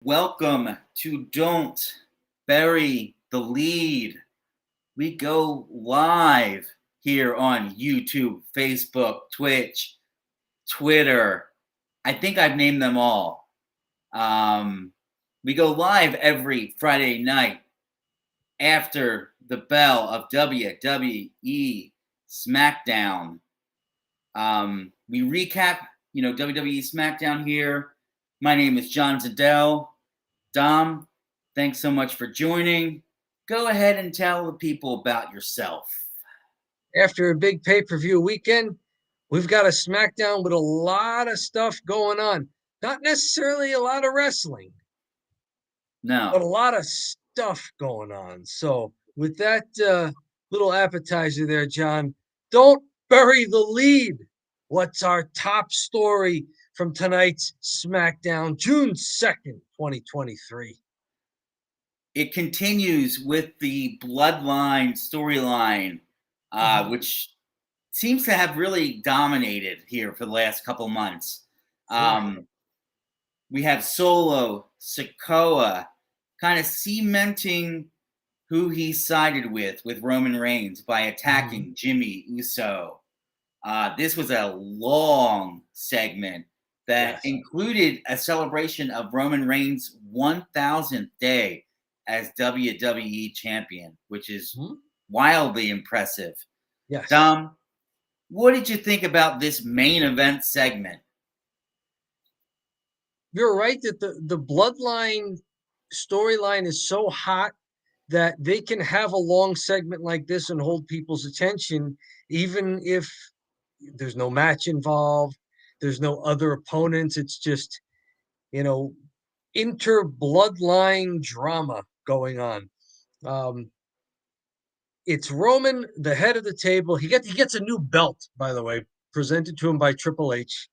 Welcome to Don't Bury the Lead. We go live here on YouTube, Facebook, Twitch, Twitter. I think I've named them all. We go live every Friday night after the bell of WWE Smackdown. We recap, WWE Smackdown here. My name is John Zadell. Dom, thanks so much for joining. Go ahead and tell the people about yourself. After a big pay-per-view weekend, we've got a SmackDown with a lot of stuff going on. Not necessarily a lot of wrestling, but a lot of stuff going on. So with that little appetizer there, John, don't bury the lead. What's our top story from tonight's SmackDown, June 2nd, 2023? It continues with the Bloodline storyline, which seems to have really dominated here for the last couple months. We have Solo Sikoa kind of cementing who he sided with Roman Reigns by attacking Jimmy Uso. This was a long segment that included a celebration of Roman Reigns' 1,000th day as WWE champion, which is wildly impressive. Yes. Dom, what did you think about this main event segment? You're right that the Bloodline storyline is so hot that they can have a long segment like this and hold people's attention, even if there's no match involved, there's no other opponents. It's just, inter-bloodline drama going on. It's Roman, the head of the table. He gets a new belt, by the way, presented to him by Triple H.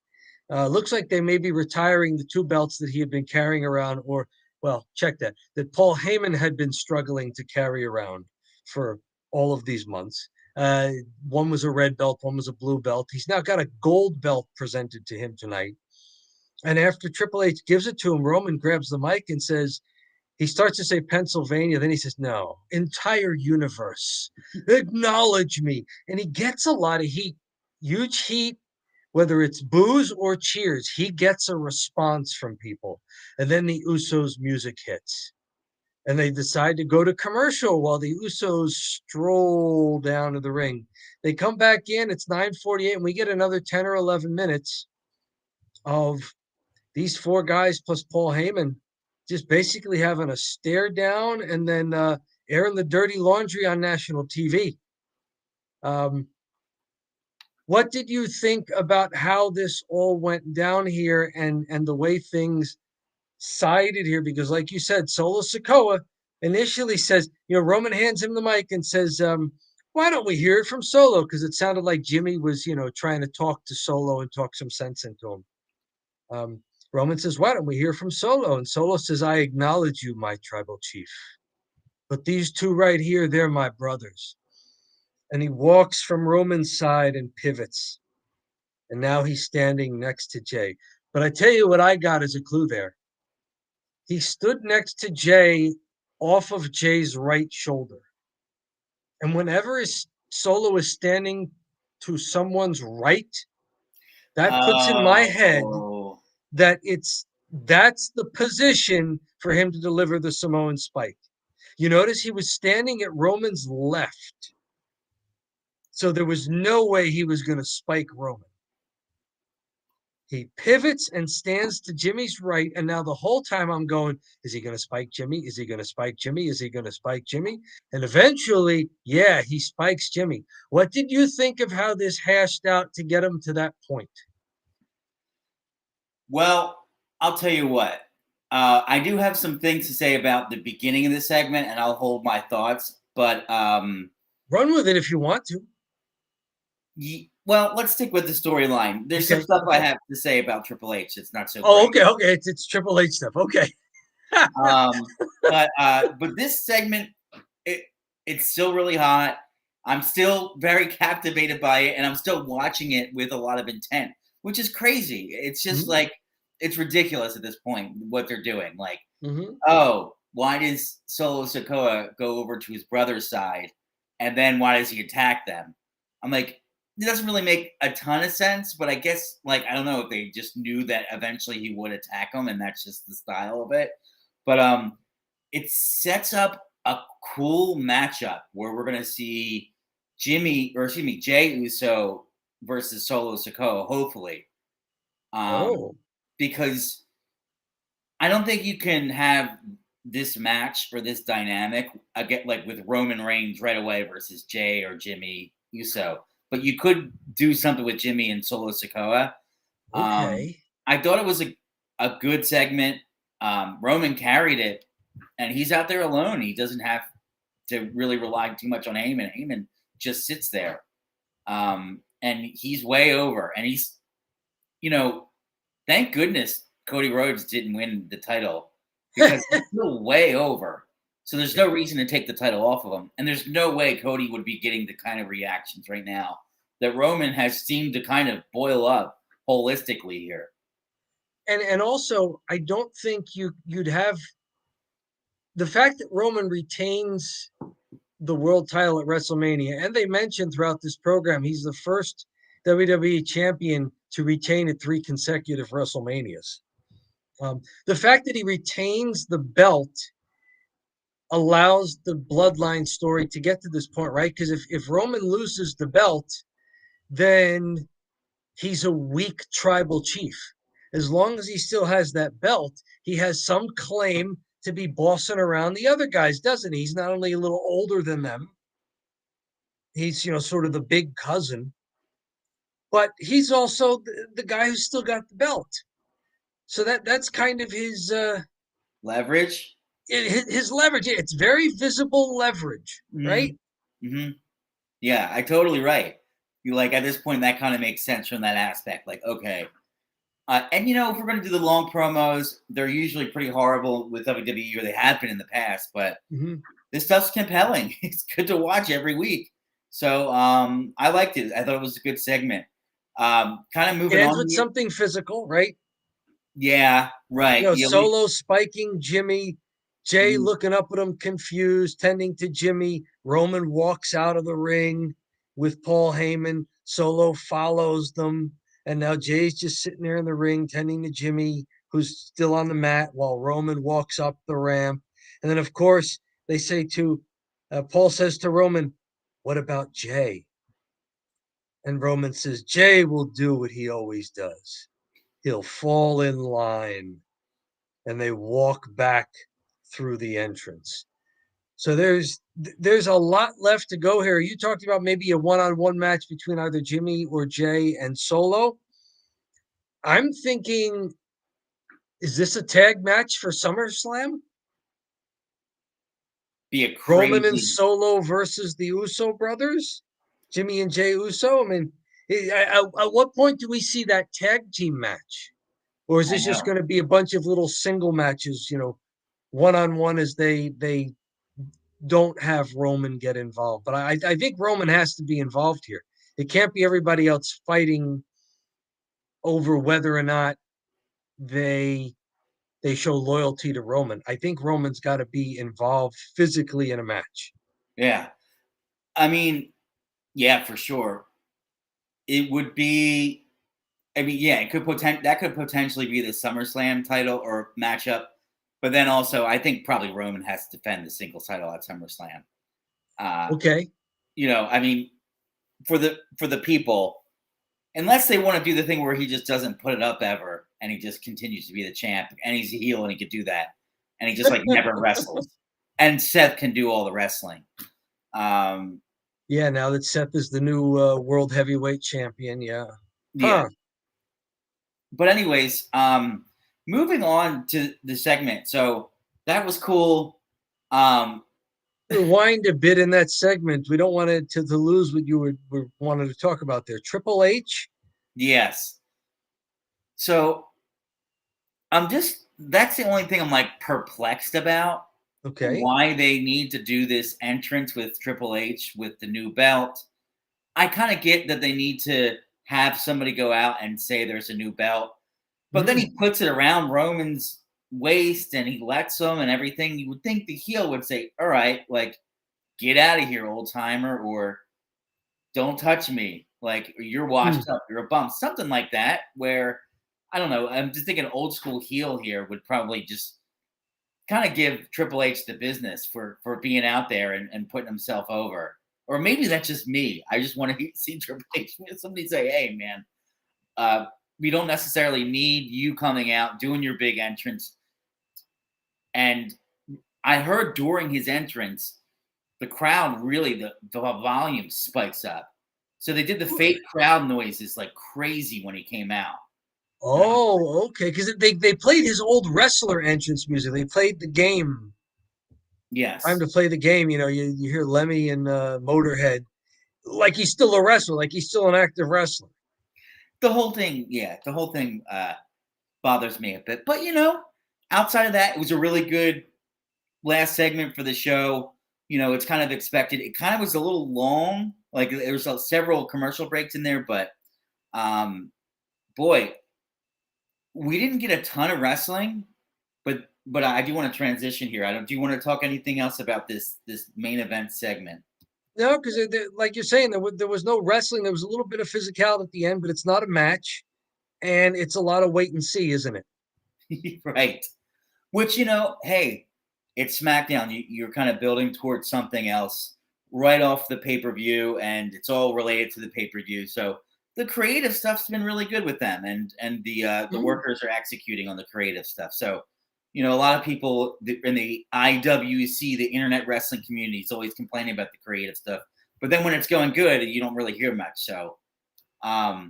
Looks like they may be retiring the two belts that he had been carrying around, or, well, check that Paul Heyman had been struggling to carry around for all of these months. One was a red belt, one was a blue belt. He's now got a gold belt presented to him tonight. And after Triple H gives it to him, Roman grabs the mic and says, he starts to say Pennsylvania, then he says, no, entire universe, acknowledge me. And he gets a lot of heat, huge heat. Whether it's boos or cheers, he gets a response from people. And then the Usos music hits. And they decide to go to commercial while the Usos stroll down to the ring. They come back in, it's 9:48, and we get another 10 or 11 minutes of these four guys plus Paul Heyman just basically having a stare down and then airing the dirty laundry on national TV. What did you think about how this all went down here and the way things sided here? Because like you said, Solo Sikoa initially says, Roman hands him the mic and says, why don't we hear it from Solo? Because it sounded like Jimmy was, trying to talk to Solo and talk some sense into him. Roman says, why don't we hear from Solo? And Solo says, I acknowledge you, my tribal chief. But these two right here, they're my brothers. And he walks from Roman's side and pivots. And now he's standing next to Jay. But I tell you what I got as a clue there. He stood next to Jay off of Jay's right shoulder. And whenever Solo is standing to someone's right, that puts in my head that that's the position for him to deliver the Samoan spike. You notice he was standing at Roman's left. So there was no way he was going to spike Roman. He pivots and stands to Jimmy's right. And now the whole time I'm going, is he going to spike Jimmy? Is he going to spike Jimmy? Is he going to spike Jimmy? And eventually, yeah, he spikes Jimmy. What did you think of how this hashed out to get him to that point? Well, I'll tell you what. I do have some things to say about the beginning of the segment, and I'll hold my thoughts. But run with it if you want to. Well, let's stick with the storyline. There's some stuff I have to say about Triple H. It's not so. Great. Okay. It's Triple H stuff. Okay. But this segment, it's still really hot. I'm still very captivated by it, and I'm still watching it with a lot of intent, which is crazy. It's just like, it's ridiculous at this point what they're doing. Like, Hmm. Oh, why does Solo Sikoa go over to his brother's side, and then why does he attack them? I'm like, it doesn't really make a ton of sense, but I guess, like, I don't know if they just knew that eventually he would attack him, and that's just the style of it. But it sets up a cool matchup where we're gonna see Jay Uso versus Solo Sikoa, hopefully. Um, Oh, because I don't think you can have this match or this dynamic again, like with Roman Reigns right away versus Jay or Jimmy Uso. But you could do something with Jimmy and Solo Sikoa. Um, okay. I thought it was a good segment. Roman carried it, and he's out there alone. He doesn't have to really rely too much on Heyman. Heyman just sits there, and he's way over. And he's, you know, thank goodness Cody Rhodes didn't win the title because he's still way over. So there's no Yeah. reason to take the title off of him. And there's no way Cody would be getting the kind of reactions right now that Roman has seemed to kind of boil up holistically here. And also, I don't think you'd have the fact that Roman retains the world title at WrestleMania, and they mentioned throughout this program he's the first WWE champion to retain at 3 consecutive WrestleManias. The fact that he retains the belt allows the bloodline story to get to this point, right? Because if Roman loses the belt, then he's a weak tribal chief. As long as he still has that belt, he has some claim to be bossing around the other guys, doesn't he? He's not only a little older than them, he's, sort of the big cousin, but he's also the guy who's still got the belt. So that's kind of Leverage? his leverage. It's very visible leverage, Mm-hmm. right? Mm-hmm. Yeah, I totally right. You like at this point that kind of makes sense from that aspect. Like, okay. And if we're going to do the long promos, they're usually pretty horrible with WWE, or they have been in the past. But Mm-hmm. this stuff's compelling. It's good to watch every week. So I liked it. I thought it was a good segment. Kind of It moving ends on with here. something physical, right? Yeah, right. Yeah, Solo spiking Jimmy, Jay mhm. looking up at him confused, tending to Jimmy. Roman walks out of the ring with Paul Heyman. Solo follows them. And now Jay's just sitting there in the ring tending to Jimmy, who's still on the mat while Roman walks up the ramp. And then, of course, they say Paul says to Roman, "What about Jay?" And Roman says, "Jay will do what he always does. He'll fall in line." And they walk back through the entrance. So there's a lot left to go here. You talked about maybe a one-on-one match between either Jimmy or Jay and Solo. I'm thinking, is this a tag match for SummerSlam? Be a Roman and crazy. Solo versus the Uso brothers, Jimmy and Jay Uso. I mean, at what point do we see that tag team match? Or is I this just know. going to be a bunch of little single matches, one on one as they don't have Roman get involved. But I think Roman has to be involved here. It can't be everybody else fighting over whether or not they they show loyalty to Roman. I think Roman's got to be involved physically in a match. Yeah. I mean, yeah, for sure. It would be. I mean, yeah, that could potentially be the SummerSlam title or matchup. But then also, I think probably Roman has to defend the singles title at SummerSlam. Uh, Okay. I mean, for the people, unless they want to do the thing where he just doesn't put it up ever and he just continues to be the champ and he's a heel and he could do that and he just like never wrestles. And Seth can do all the wrestling. Um, Yeah, now that Seth is the new world heavyweight champion, yeah. yeah. Huh. But anyways, moving on to the segment. So that was cool. Um, Rewind a bit in that segment. We don't want to lose what you were wanted to talk about there. Triple H. yes. So that's the only thing I'm like perplexed about. Okay. Why they need to do this entrance with Triple H with the new belt. I kind of get that they need to have somebody go out and say there's a new belt, but then Mm. he puts it around Roman's waist and he lets them and everything, you would think the heel would say, all right, like, get out of here, old timer, or don't touch me. Like, you're Hmm. washed up, you're a bum, something like that. Where I don't know. I'm just thinking old school heel here would probably just kind of give Triple H the business for being out there and putting himself over. Or maybe that's just me. I just want to see Triple H. Somebody say, "Hey, man, uh, we don't necessarily need you coming out doing your big entrance." And I heard during his entrance, the crowd really the volume spikes up. So they did the fake crowd noises like crazy when he came out. Oh, okay. Because they played his old wrestler entrance music. They played the game. Time Yes. to play the game. You hear Lemmy and Motorhead like he's still a wrestler, like he's still an active wrestler. The whole thing, yeah, the whole thing bothers me a bit. But outside of that, it was a really good last segment for the show. It's kind of expected. It kind of was a little long. Like there was several commercial breaks in there, but boy, we didn't get a ton of wrestling. But I do want to transition here. Do you want to talk anything else about this main event segment? No, because like you're saying, there was no wrestling. There was a little bit of physicality at the end, but it's not a match, and it's a lot of wait and see, isn't it? Right. Which, hey, it's SmackDown. You're kind of building towards something else right off the pay-per-view, and it's all related to the pay-per-view. So the creative stuff's been really good with them, and the Mm. workers are executing on the creative stuff. So, a lot of people in the IWC, the Internet Wrestling community, is always complaining about the creative stuff. But then when it's going good, you don't really hear much. So, anyway,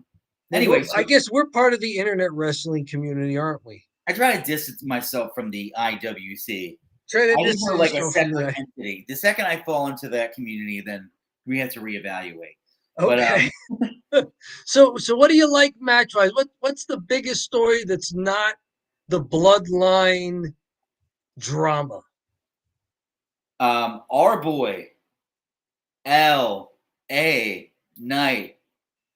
Well, I so guess we're part of the internet wrestling community, aren't we? I try to distance myself from the IWC. Try to I think we're distance like a yourself from separate the. entity. The second I fall into that community, then we have to reevaluate. But Okay. So what do you like match wise? What's the biggest story that's not the bloodline drama? our boy L.A. Knight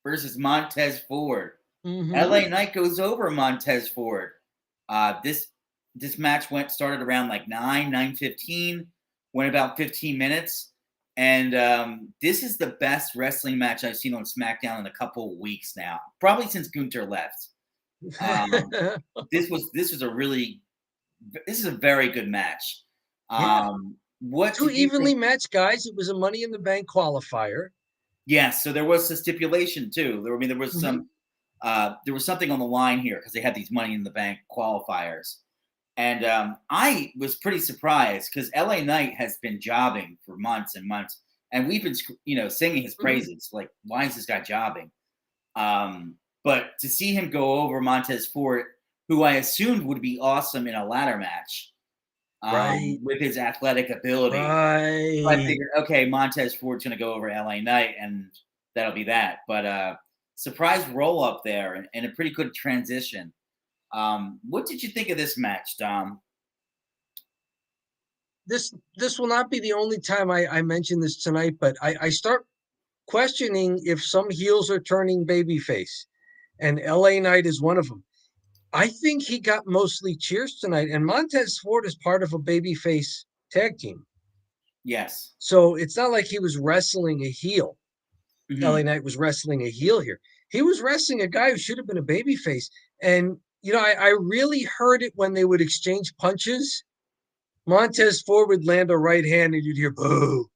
versus Montez Ford. Mm-hmm. L.A. Knight goes over Montez Ford. This match started around like 9:15, went about 15 minutes. And this is the best wrestling match I've seen on SmackDown in a couple of weeks now, probably since Gunther left. Um, this was this is a very good match. Yeah. What Two did you evenly think? matched guys. It was a Money in the Bank qualifier. Yes, so there was a stipulation too. There was Mm-hmm. there was something on the line here because they had these Money in the Bank qualifiers. And I was pretty surprised because LA Knight has been jobbing for months and months, and we've been, singing his Mm-hmm. praises. Like, why is this guy jobbing? But to see him go over Montez Ford, who I assumed would be awesome in a ladder match, Right. with his athletic ability, so I Right. figured, okay, Montez Ford's going to go over LA Knight, and that'll be that. But surprise roll up there, and a pretty good transition. What did you think of this match, Dom? This will not be the only time I mention this tonight, but I start questioning if some heels are turning babyface, and LA Knight is one of them. I think he got mostly cheers tonight, and Montez Ford is part of a babyface tag team. Yes. So it's not like he was wrestling a heel. LA Hmm. Knight was wrestling a heel here. He was wrestling a guy who should have been a babyface. And, I really heard it when they would exchange punches. Montez Ford would land a right hand and you'd hear boo.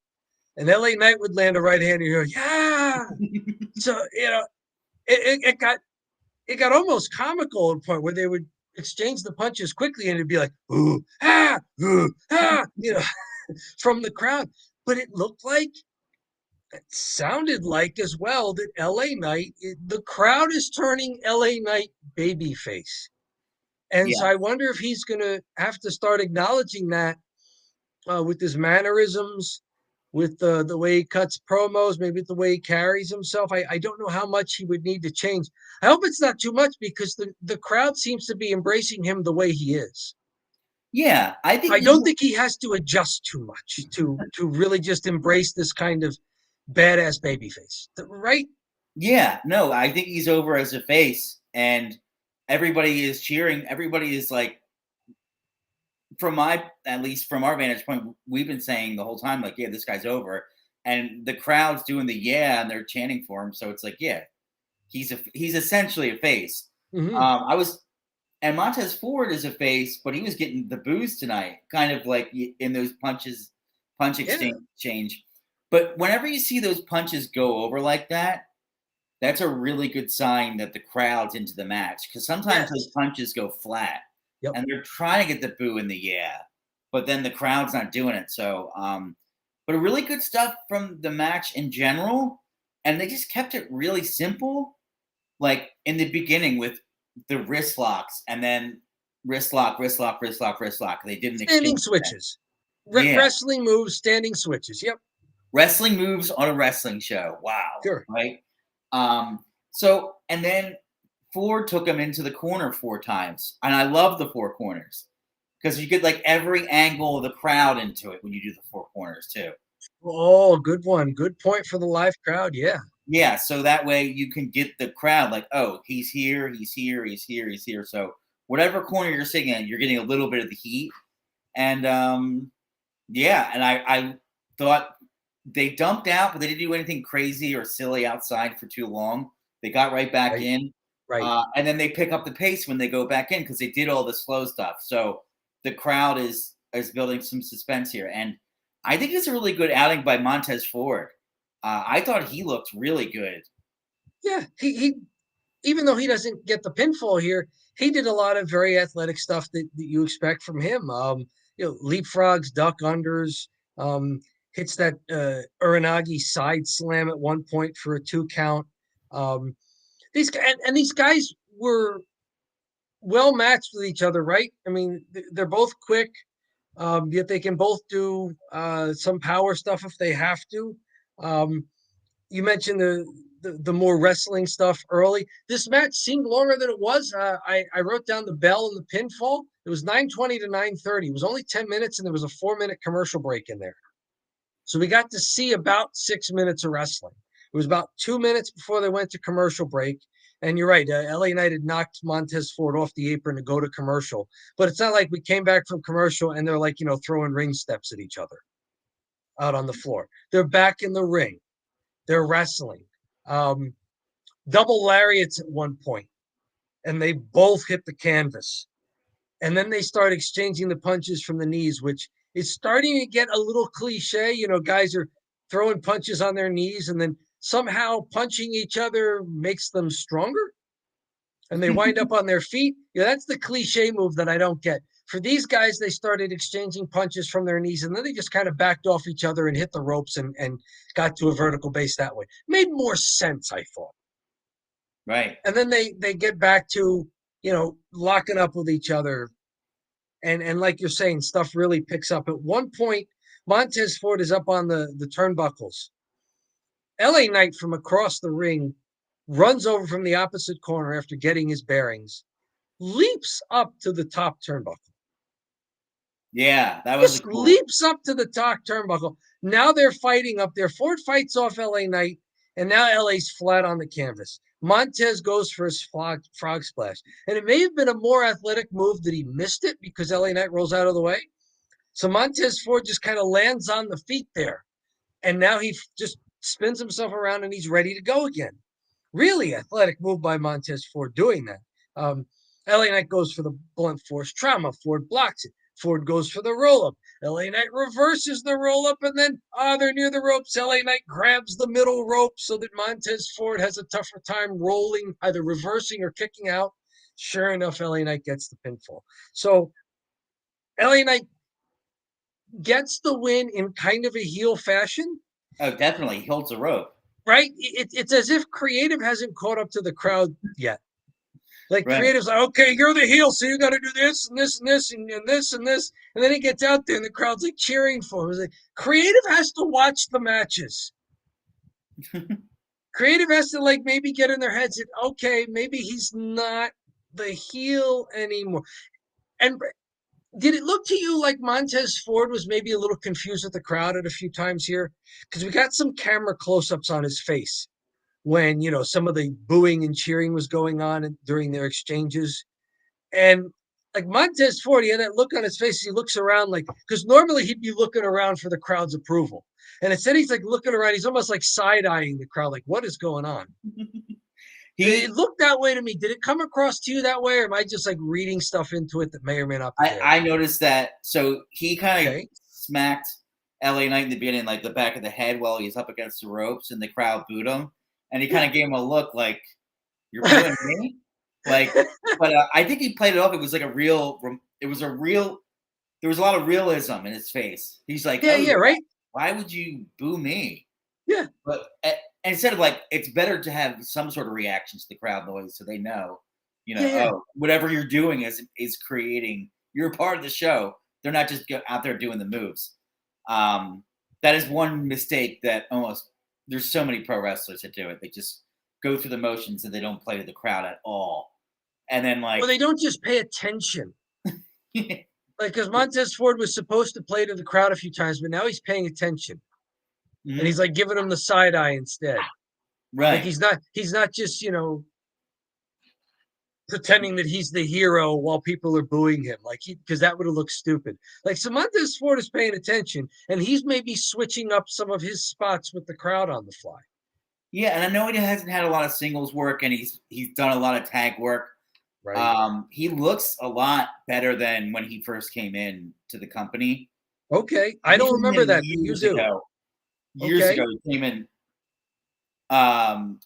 And LA Knight would land a right hand and you'd hear, yeah. So, it got almost comical at a point where they would exchange the punches quickly and it'd be like, ooh, ah, from the crowd. But it sounded like as well that LA Knight, the crowd is turning LA Knight babyface. And so Yeah. I wonder if he's going to have to start acknowledging that with his mannerisms, with the way he cuts promos, maybe the way he carries himself. I don't know how much he would need to change. I hope it's not too much because the crowd seems to be embracing him the way he is. Yeah. I think I don't think he has to adjust too much to really just embrace this kind of badass babyface, right? yeah, no, I think he's over as a face, and everybody is cheering. Everybody is like at least from our vantage point, we've been saying the whole time, like, yeah, this guy's over. And the crowd's doing the yeah, and they're chanting for him. So it's like, yeah, he's essentially a face. Hmm. I was and Montez Ford is a face, but he was getting the booze tonight, kind of like in those punch Yeah, exchange. But whenever you see those punches go over like that, that's a really good sign that the crowd's into the match, because sometimes those yes, punches go flat yep. and they're trying to get the boo and the yeah, but then the crowd's not doing it. So, but really good stuff from the match in general. And they just kept it really simple, like in the beginning with the wrist locks and then wrist lock, wrist lock, wrist lock, wrist lock. They didn't Standing exchange that. switches, Yeah. wrestling moves, standing switches. Yep, Wrestling moves on a wrestling show. Wow. sure. Right. So, and then Ford took him into the corner 4 times. And I love the 4 corners because you get like every angle of the crowd into it when you do the 4 corners too. Oh, good one. Good point for the live crowd. Yeah. Yeah. So that way you can get the crowd like, oh, he's here, he's here, he's here, he's here. So whatever corner you're sitting in, you're getting a little bit of the heat. And yeah, and I thought they dumped out, but they didn't do anything crazy or silly outside for too long. They got right back Right. in, Right. and then they pick up the pace when they go back in because they did all the slow stuff. So the crowd is building some suspense here, and I think it's a really good outing by Montez Ford. I thought he looked really good. Yeah. He even though he doesn't get the pinfall here, he did a lot of very athletic stuff that you expect from him. Leapfrogs, duck unders, um, hits that Uranagi side slam at one point for a 2 count. Um, and these guys were well matched with each other, right? I mean, they're both quick, yet they can both do some power stuff if they have to. Um, you mentioned the more wrestling stuff early. This match seemed longer than it was. I wrote down the bell and the pinfall. It was 9:20 to 9:30. It was only 10 minutes, and there was a 4 minute commercial break in there. So we got to see about 6 minutes of wrestling. It was about 2 minutes before they went to commercial break. And you're right, LA Knight had knocked Montez Ford off the apron to go to commercial. But it's not like we came back from commercial and they're like, throwing ring steps at each other out on the floor. They're back in the ring. They're wrestling. Um, Double lariats at one point, and they both hit the canvas. And then they start exchanging the punches from the knees, which is starting to get a little cliche. Guys are throwing punches on their knees, and then somehow punching each other makes them stronger, and they wind up on their feet. That's the cliche move that I don't get. For these guys, they started exchanging punches from their knees, and then they just kind of backed off each other and hit the ropes and got to a vertical base that way. Made more sense, I thought. Right. And then they get back to locking up with each other, and like you're saying, stuff really picks up. At one point, Montez Ford is up on the turnbuckles. LA Knight from across the ring runs over from the opposite corner after getting his bearings, leaps up to the top turnbuckle. Yeah, that was a Just cool. leaps up to the top turnbuckle. Now they're fighting up there. Ford fights off LA Knight, and now LA's flat on the canvas. Montez goes for his frog splash. And it may have been a more athletic move that he missed it because LA Knight rolls out of the way. So Montez Ford just kind of lands on the feet there. And now he just spins himself around and he's ready to go again. Really athletic move by Montez Ford doing that. LA Knight goes for the blunt force trauma. Ford blocks it. Ford goes for the roll up. LA Knight reverses the roll up, and then they're near the ropes. LA Knight grabs the middle rope so that Montez Ford has a tougher time rolling, either reversing or kicking out. Sure enough, LA Knight gets the pinfall. So LA Knight gets the win in kind of a heel fashion. Oh, definitely. He holds the rope. Right? It's as if creative hasn't caught up to the crowd yet. Like Right. creative's like, okay, you're the heel, so you got to do this and this and this and this and this, and then he gets out there and the crowd's like cheering for him. It's like, creative has to watch the matches. Creative has to like maybe get in their heads that okay, maybe he's not the heel anymore. And did it look to you like Montez Ford was maybe a little confused with the crowd at a few times here? Because we got some camera close-ups on his face when some of the booing and cheering was going on during their exchanges, and like Montez Ford, he had that look on his face. He looks around like, because normally he'd be looking around for the crowd's approval. And instead he's like looking around. He's almost like side-eyeing the crowd, like, what is going on? It He, looked that way to me. Did it come across to you that way? Or am I just like reading stuff into it that may or may not be there? I noticed that. So he kind of Okay. smacked LA Knight in the beginning, like the back of the head while he's up against the ropes, and the crowd booed him. And he kind of gave him a look like, "You're booing me?" Like, but I think he played it off. It was like a real. It was a real. There was a lot of realism in his face. He's like, Yeah, "Oh yeah, yeah, right? why would you boo me?" Yeah, But instead of like, it's better to have some sort of reaction to the crowd noise so they know, yeah, yeah. oh, whatever you're doing is creating. You're a part of the show. They're not just out there doing the moves. That is one mistake that almost there's so many pro wrestlers that do it. They just go through the motions and they don't play to the crowd at all. And then Well, like, they don't just pay attention. Like, because Montez Ford was supposed to play to the crowd a few times, but now he's paying attention. And mhm, he's like giving him the side eye instead. Like right. he's not just, pretending that he's the hero while people are booing him. Like because that would have looked stupid. Like Samantha Ford is paying attention and he's maybe switching up some of his spots with the crowd on the fly. Yeah, and I know he hasn't had a lot of singles work, and he's done a lot of tag work. Right. He looks a lot better than when he first came in to the company. Okay. I He don't came remember in that, but you years do. ago. Years Okay. ago, he came in, um,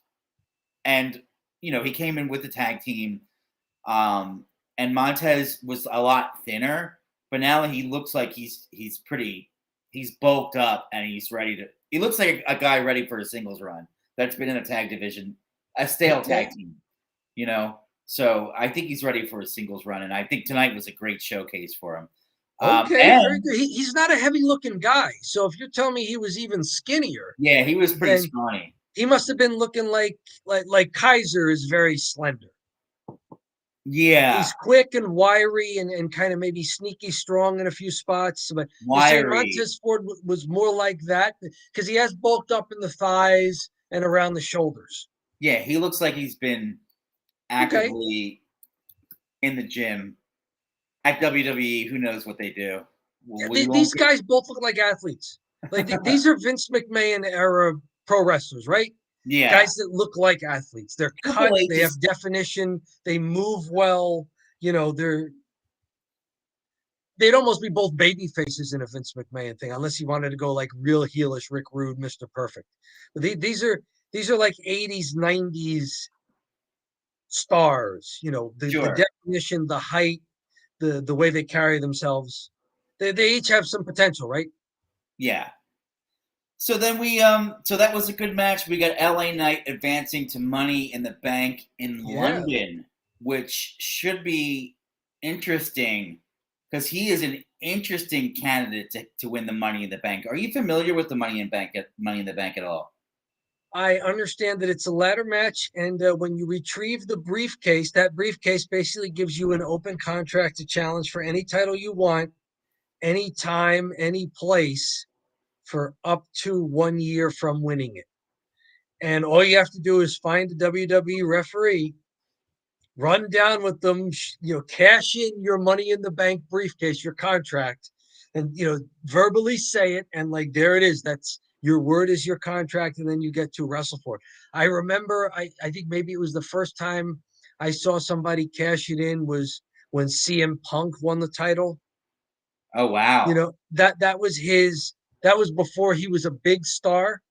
and he came in with the tag team, um, and Montez was a lot thinner, but now he looks like he's bulked up and he's ready to. He looks like a guy ready for a singles run that's been in a tag division, a stale Okay. tag team. You know, so I think he's ready for a singles run, and I think tonight was a great showcase for him. Okay. Very And good. He's not a heavy looking guy. So if you're telling me he was even skinnier, yeah, he was pretty then scrawny. he must have been looking like Kaiser is very slender. Yeah, He's quick and wiry and kind of maybe sneaky strong in a few spots. But you're saying wiry. Montez Ford was more like that because he has bulked up in the thighs and around the shoulders. Yeah, he looks like he's been Okay. actively in the gym at WWE. Who knows what they do? Yeah, We won't these get. guys both look like athletes. Like these are Vince McMahon era pro wrestlers, right? Yeah, Guys that look like athletes. They're Triple cut, H they is have definition, they move well. They'd almost be both baby faces in a Vince McMahon thing, unless he wanted to go like real heelish, Rick Rude, Mr. Perfect. But these are like 80s, 90s stars. The sure. definition, the height, the way they carry themselves. They each have some potential, right? Yeah. So then so that was a good match. We got LA Knight advancing to Money in the Bank in Yeah. London, which should be interesting because he is an interesting candidate to win the Money in the Bank. Are you familiar with the Money in the Bank at all? I understand that it's a ladder match, and when you retrieve the briefcase, that briefcase basically gives you an open contract to challenge for any title you want, anytime, any place, for up to 1 year from winning it. And all you have to do is find a WWE referee, run down with them, cash in your money in the bank briefcase, your contract, and verbally say it, and like there it is. That's your word is your contract, and then you get to wrestle for it. I remember, I think maybe it was the first time I saw somebody cash it in was when CM Punk won the title. Oh wow. That was his. That was before he was a big star.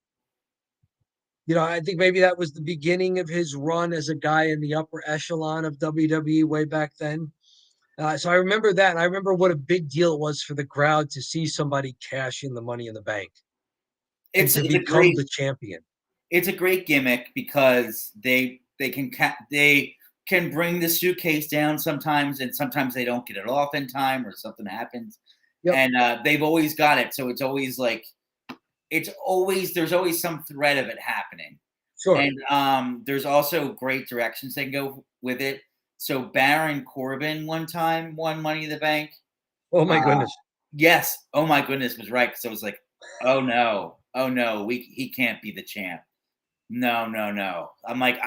I think maybe that was the beginning of his run as a guy in the upper echelon of WWE way back then. So I remember that. And I remember what a big deal it was for the crowd to see somebody cash in the money in the bank and It's to it's a become great the champion. it's a great gimmick because they can bring the suitcase down sometimes, and sometimes they don't get it off in time or something happens, Yep. and they've always got it. So it's always like there's always some threat of it happening, Sure. and there's also great directions they can go with it. So Baron Corbin one time won Money in the Bank. Oh my Uh, goodness. yes, oh my goodness, was right because I was like, oh no, he can't be the champ. No, no, no. I'm like,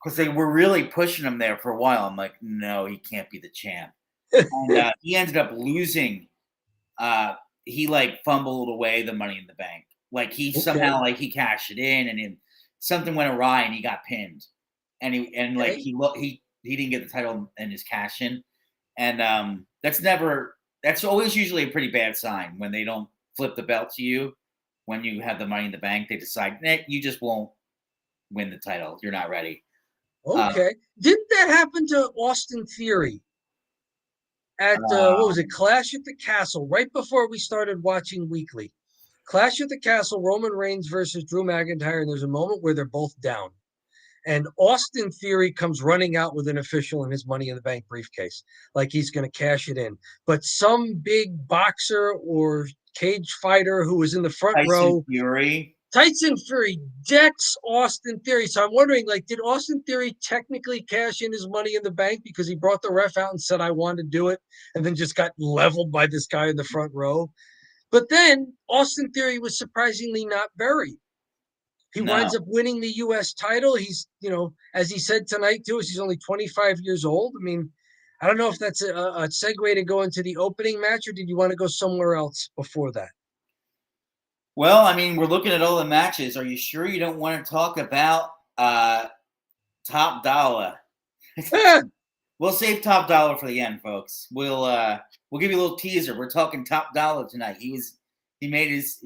because they were really pushing him there for a while. I'm like, no, he can't be the champ. and he ended up losing. He like fumbled away the Money in the Bank. Like he Okay. somehow like he cashed it in, and something went awry, and he got pinned, and like Okay. he didn't get the title in his cash in, and that's always usually a pretty bad sign when they don't flip the belt to you when you have the Money in the Bank. They decide, you just won't win the title. You're not ready. Uh, Okay. Didn't that happen to Austin Theory at what was it, um, Clash at the Castle, right before we started watching weekly? Clash at the Castle, Roman Reigns versus Drew McIntyre, and there's a moment where they're both down. And Austin Theory comes running out with an official in his Money in the Bank briefcase, like he's going to cash it in. But some big boxer or cage fighter who was in the front Tyson row, Fury. Tyson Fury, decks Austin Theory. So I'm wondering, like, did Austin Theory technically cash in his Money in the Bank because he brought the ref out and said, I want to do it, and then just got leveled by this guy in the front row? But then Austin Theory was surprisingly not buried. He winds No. up winning the U.S. title. He's, as he said tonight too, he's only 25 years old. I mean, I don't know if that's a segue to go into the opening match, or did you want to go somewhere else before that? Well, I mean, we're looking at all the matches. Are you sure you don't want to talk about Top Dollar? Ah, We'll save Top Dollar for the end, folks. We'll give you a little teaser. We're talking Top Dollar tonight. He made his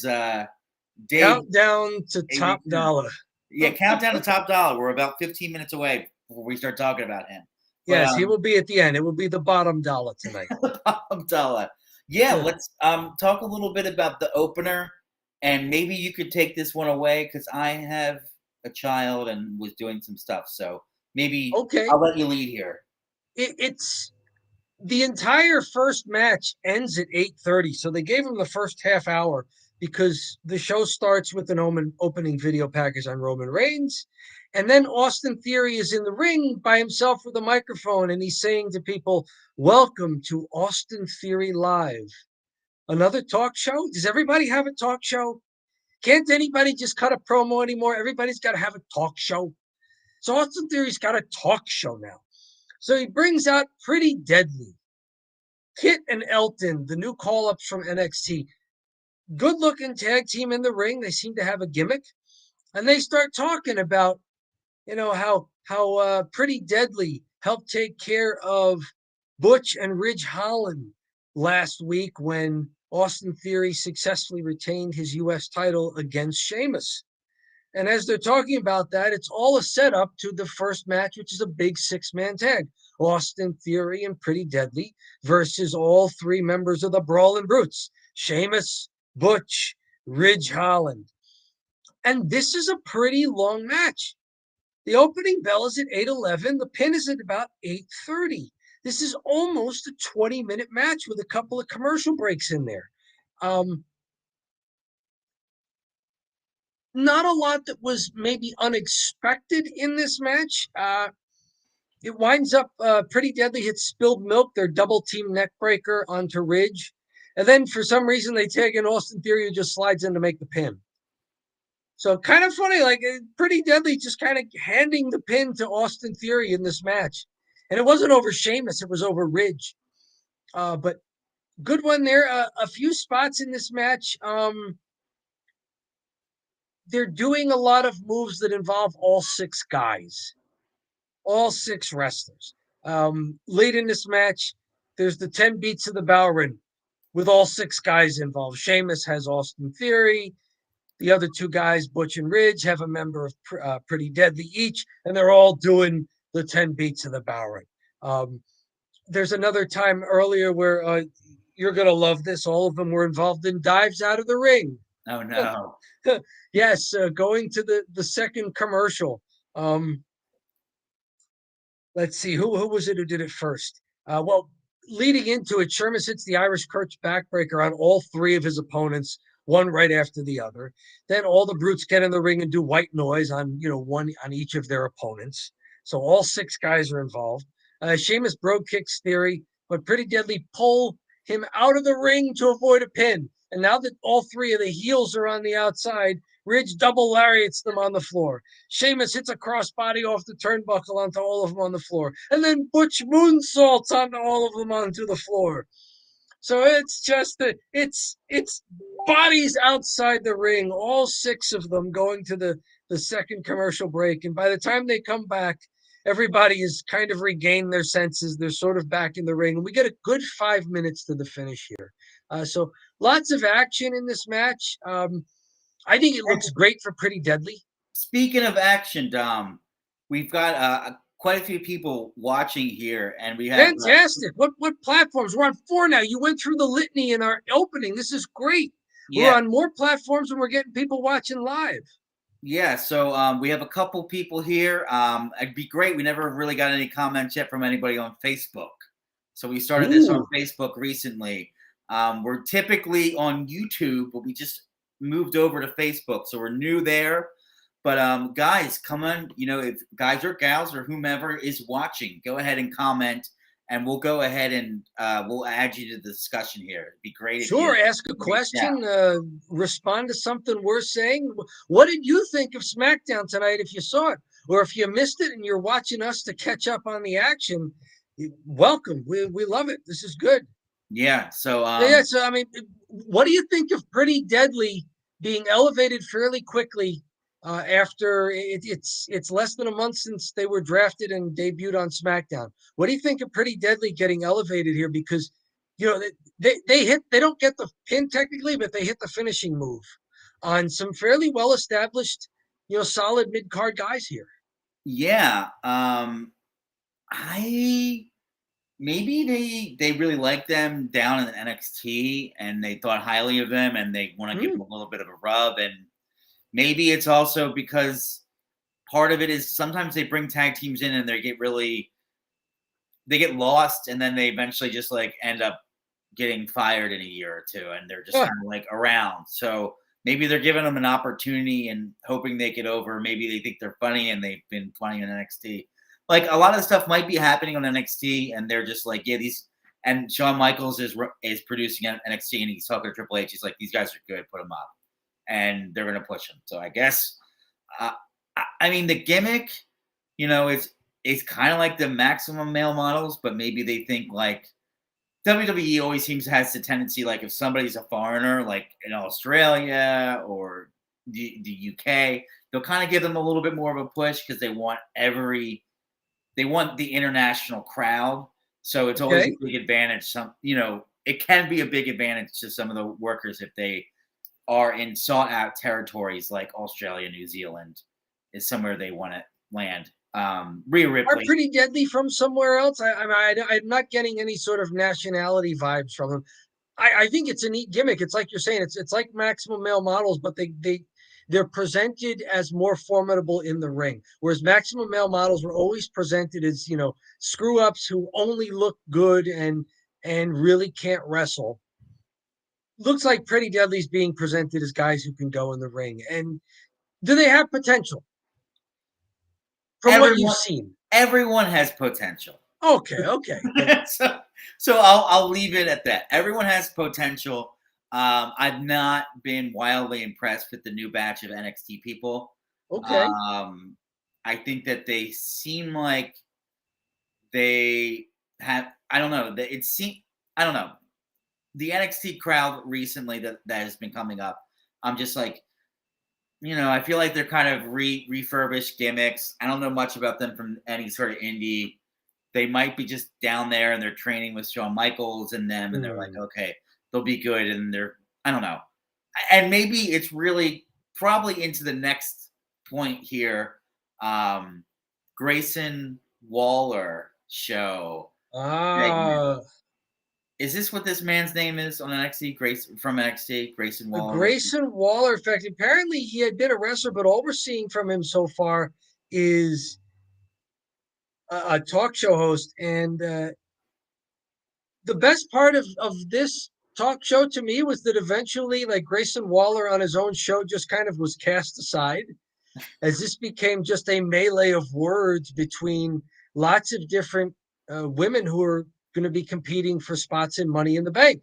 day countdown to a Top return. Dollar. Yeah, countdown to Top Dollar. We're about 15 minutes away before we start talking about him. But Yes, he will be at the end. It will be the bottom dollar tonight. Top Dollar. Yeah, let's talk a little bit about the opener, and maybe you could take this one away because I have a child and was doing some stuff. So maybe Okay. I'll let you lead here. It's the entire first match ends at 8:30, so they gave him the first half hour because the show starts with an opening video package on Roman Reigns, and then Austin Theory is in the ring by himself with a microphone, and he's saying to people, "Welcome to Austin Theory Live." Another talk show? Does everybody have a talk show? Can't anybody just cut a promo anymore? Everybody's got to have a talk show. So Austin Theory's got a talk show now. So he brings out Pretty Deadly, Kit and Elton, the new call ups from NXT. Good looking tag team in the ring. They seem to have a gimmick. And they start talking about, how Pretty Deadly helped take care of Butch and Ridge Holland last week when Austin Theory successfully retained his U.S. title against Sheamus. And as they're talking about that, it's all a setup to the first match, which is a big 6-man tag. Austin Theory and Pretty Deadly versus all 3 members of the Brawling Brutes, Sheamus, Butch, Ridge Holland. And this is a pretty long match. The opening bell is at 8:11. The pin is at about 8:30. This is almost a 20-minute match with a couple of commercial breaks in there. Um, Not a lot that was maybe unexpected in this match. It winds up Pretty Deadly hits Spilled Milk, their double team neck breaker onto Ridge. And then for some reason they tag in Austin Theory who just slides in to make the pin. So kind of funny, like Pretty Deadly just kind of handing the pin to Austin Theory in this match. And it wasn't over Sheamus, it was over Ridge. But good one there. A few spots in this match. They're doing a lot of moves that involve all 6 guys, all 6 wrestlers. Late in this match, there's the 10 beats of the Bowery with all 6 guys involved. Sheamus has Austin Theory. The other 2 guys, Butch and Ridge, have a member of Pretty Deadly each, and they're all doing the 10 beats of the Bowery. There's another time earlier where you're going to love this. All of them were involved in dives out of the ring. Oh no. Yes, going to the second commercial. Let's see, who was it who did it first? Well, leading into it, Sheamus hits the Irish Curse backbreaker on all 3 of his opponents, one right after the other. Then all the brutes get in the ring and do white noise on one on each of their opponents. So all 6 guys are involved. Sheamus brogue kicks Theory, but Pretty Deadly pull him out of the ring to avoid a pin. And now that all 3 of the heels are on the outside, Ridge double lariats them on the floor. Sheamus hits a crossbody off the turnbuckle onto all of them on the floor. And then Butch moonsaults onto all of them onto the floor. So it's just it's bodies outside the ring, all six of them going to the second commercial break. And by the time they come back, everybody has kind of regained their senses. They're sort of back in the ring. And we get a good 5 minutes to the finish here. So lots of action in this match. I think it looks great for Pretty Deadly. Speaking of action, Dom, we've got quite a few people watching here, and we have fantastic. What platforms? We're on 4 now. You went through the litany in our opening. This is great. Yeah. We're on more platforms and we're getting people watching live. Yeah, so we have a couple people here. It'd be great. We never really got any comments yet from anybody on Facebook. So we started this on Facebook recently. We're typically on YouTube, but we just moved over to Facebook. So we're new there. But guys, come on, if guys or gals or whomever is watching, go ahead and comment, and we'll go ahead and we'll add you to the discussion here. It'd be great. Sure, ask a question, respond to something we're saying. What did you think of SmackDown tonight if you saw it? Or if you missed it and you're watching us to catch up on the action, welcome. We love it. This is good. Yeah, so so I mean, what do you think of Pretty Deadly being elevated fairly quickly after it's less than a month since they were drafted and debuted on SmackDown? What do you think of Pretty Deadly getting elevated here? Because they don't get the pin technically, but they hit the finishing move on some fairly well established, solid mid card guys here. Yeah, maybe they really like them down in NXT and they thought highly of them and they want to give them a little bit of a rub. And maybe it's also because part of it is sometimes they bring tag teams in and they get lost and then they eventually just like end up getting fired in a year or two and they're just kind of like around. So maybe they're giving them an opportunity and hoping they get over. Maybe they think they're funny and they've been funny in NXT. Like a lot of stuff might be happening on NXT and they're just like, yeah, and Shawn Michaels is producing NXT and he's talking to Triple H. He's like, these guys are good, put them up. And they're going to push him. So I guess, I mean, the gimmick, it's kind of like the maximum male models, but maybe they think like WWE always has the tendency, like if somebody's a foreigner, like in Australia or the UK, they'll kind of give them a little bit more of a push because they want the international crowd. So it's always a big advantage. It can be a big advantage to some of the workers if they are in sought out territories like Australia, New Zealand is somewhere they want to land. Rhea Ripley are Pretty Deadly from somewhere else. I'm not getting any sort of nationality vibes from them. I think it's a neat gimmick. It's like you're saying, it's like maximum male models, but they're presented as more formidable in the ring. Whereas maximum male models were always presented as, screw ups who only look good and really can't wrestle. Looks like Pretty Deadly's being presented as guys who can go in the ring. And do they have potential? From what you've seen, everyone has potential. Okay. so I'll leave it at that. Everyone has potential. I've not been wildly impressed with the new batch of NXT people. Okay. I think that they seem like they have. I don't know. I don't know. The NXT crowd recently that has been coming up. I'm just like, I feel like they're kind of refurbished gimmicks. I don't know much about them from any sort of indie. They might be just down there and they're training with Shawn Michaels and them, and they're like, okay, they'll be good. And I don't know. And maybe it's really probably into the next point here. Grayson Waller show. Is this what this man's name is on NXT? From NXT, Grayson Waller. The Grayson Waller effect. Apparently, he had been a wrestler, but all we're seeing from him so far is a talk show host. And the best part of this talk show to me was that eventually, like Grayson Waller on his own show, just kind of was cast aside, as this became just a melee of words between lots of different women who are going to be competing for spots in Money in the Bank.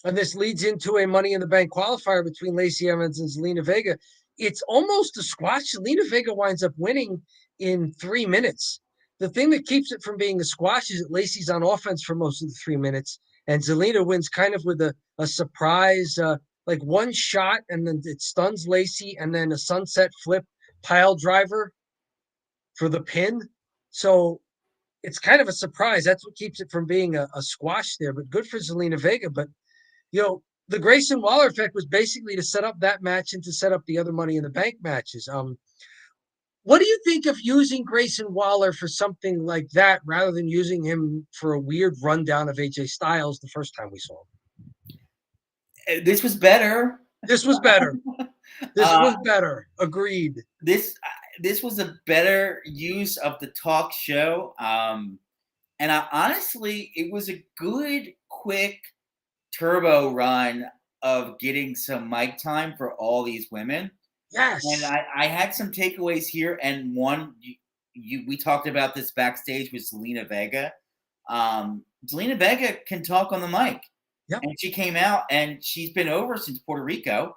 And this leads into a Money in the Bank qualifier between Lacey Evans and Zelina Vega. It's almost a squash. Zelina Vega winds up winning in 3 minutes. The thing that keeps it from being a squash is that Lacey's on offense for most of the 3 minutes, and Zelina wins kind of with a surprise, like one shot, and then it stuns Lacey, and then a sunset flip pile driver for the pin. So it's kind of a surprise. That's what keeps it from being a squash there. But good for Zelina Vega. But the Grayson Waller effect was basically to set up that match and to set up the other Money in the Bank matches. What do you think of using Grayson Waller for something like that rather than using him for a weird rundown of AJ Styles the first time we saw him? This was better. This was better. This was better. Agreed. This was a better use of the talk show. And honestly, it was a good, quick turbo run of getting some mic time for all these women. Yes. And I had some takeaways here, and one we talked about this backstage with Zelina Vega. Zelina Vega can talk on the mic. Yep. And she came out, and she's been over since Puerto Rico.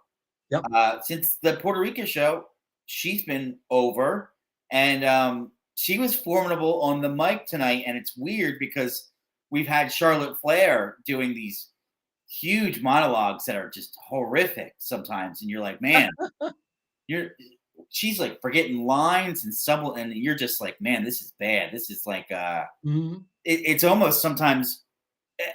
Yep. Since the Puerto Rico show, she's been over, and she was formidable on the mic tonight. And it's weird because we've had Charlotte Flair doing these huge monologues that are just horrific sometimes, and you're like, man, she's like forgetting lines and you're just like, man, this is bad. This is like it's almost sometimes.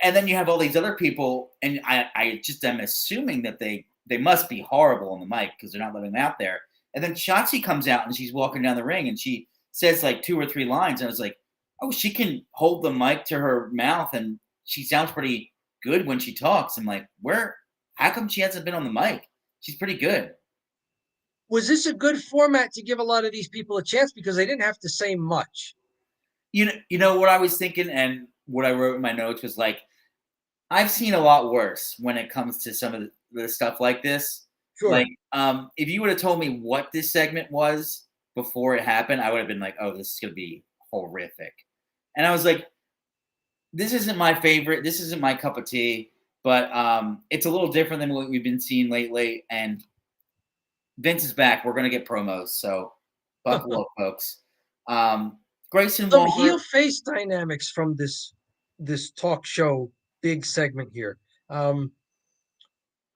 And then you have all these other people, and I just am assuming that they must be horrible on the mic because they're not letting them out there. And then Shotzi comes out and she's walking down the ring and she says like 2 or 3 lines, and I was like, oh, she can hold the mic to her mouth and she sounds pretty good when she talks. I'm like, how come she hasn't been on the mic? She's pretty good. Was this a good format to give a lot of these people a chance because they didn't have to say much? You know what I was thinking, and what I wrote in my notes was like, I've seen a lot worse when it comes to some of the stuff like this. Sure. Like, if you would have told me what this segment was before it happened, I would have been like, oh, this is going to be horrific. And I was like, this isn't my favorite. This isn't my cup of tea, but it's a little different than what we've been seeing lately. And Vince is back. We're going to get promos. So buckle up, folks. Grayson Some Waller. heel face dynamics from this talk show big segment here.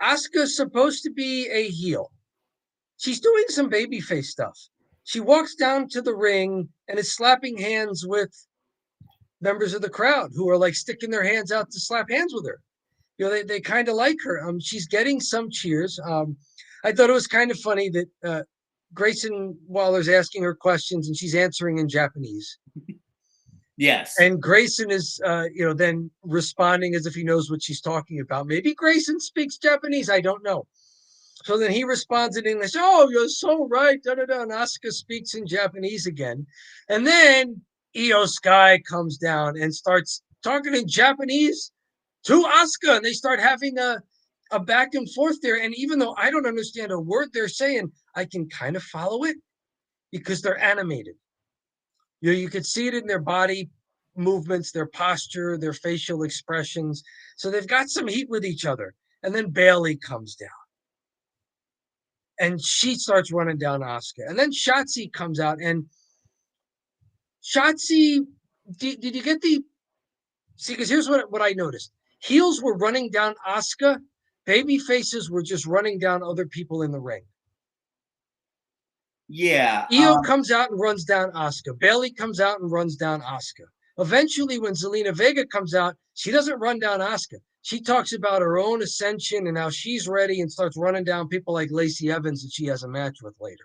Asuka's supposed to be a heel. She's doing some babyface stuff. She walks down to the ring and is slapping hands with members of the crowd who are like sticking their hands out to slap hands with her. They kind of like her. She's getting some cheers. I thought it was kind of funny that Grayson Waller's asking her questions and she's answering in Japanese. Yes. And Grayson is, then responding as if he knows what she's talking about. Maybe Grayson speaks Japanese. I don't know. So then he responds in English. Oh, you're so right. Da, da, da. And Asuka speaks in Japanese again. And then Io Sky comes down and starts talking in Japanese to Asuka. And they start having a back and forth there. And even though I don't understand a word they're saying, I can kind of follow it because they're animated. You could see it in their body movements, their posture, their facial expressions. So they've got some heat with each other. And then Bayley comes down. And she starts running down Asuka. And then Shotzi comes out. And Shotzi, did you get the... See, because here's what I noticed. Heels were running down Asuka. Baby faces were just running down other people in the ring. Yeah. Io comes out and runs down Asuka. Bayley comes out and runs down Asuka. Eventually, when Zelina Vega comes out, she doesn't run down Asuka. She talks about her own ascension and how she's ready and starts running down people like Lacey Evans that she has a match with later.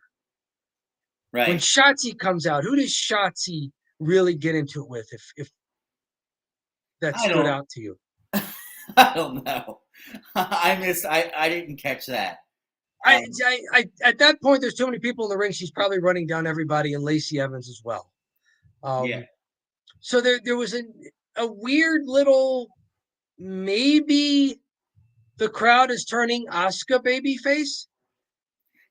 Right. When Shotzi comes out, who does Shotzi really get into it with if that stood out to you? I don't know. I didn't catch that. I at that point, there's too many people in the ring. She's probably running down everybody and Lacey Evans as well. Yeah. So there was a weird little, maybe the crowd is turning Asuka babyface.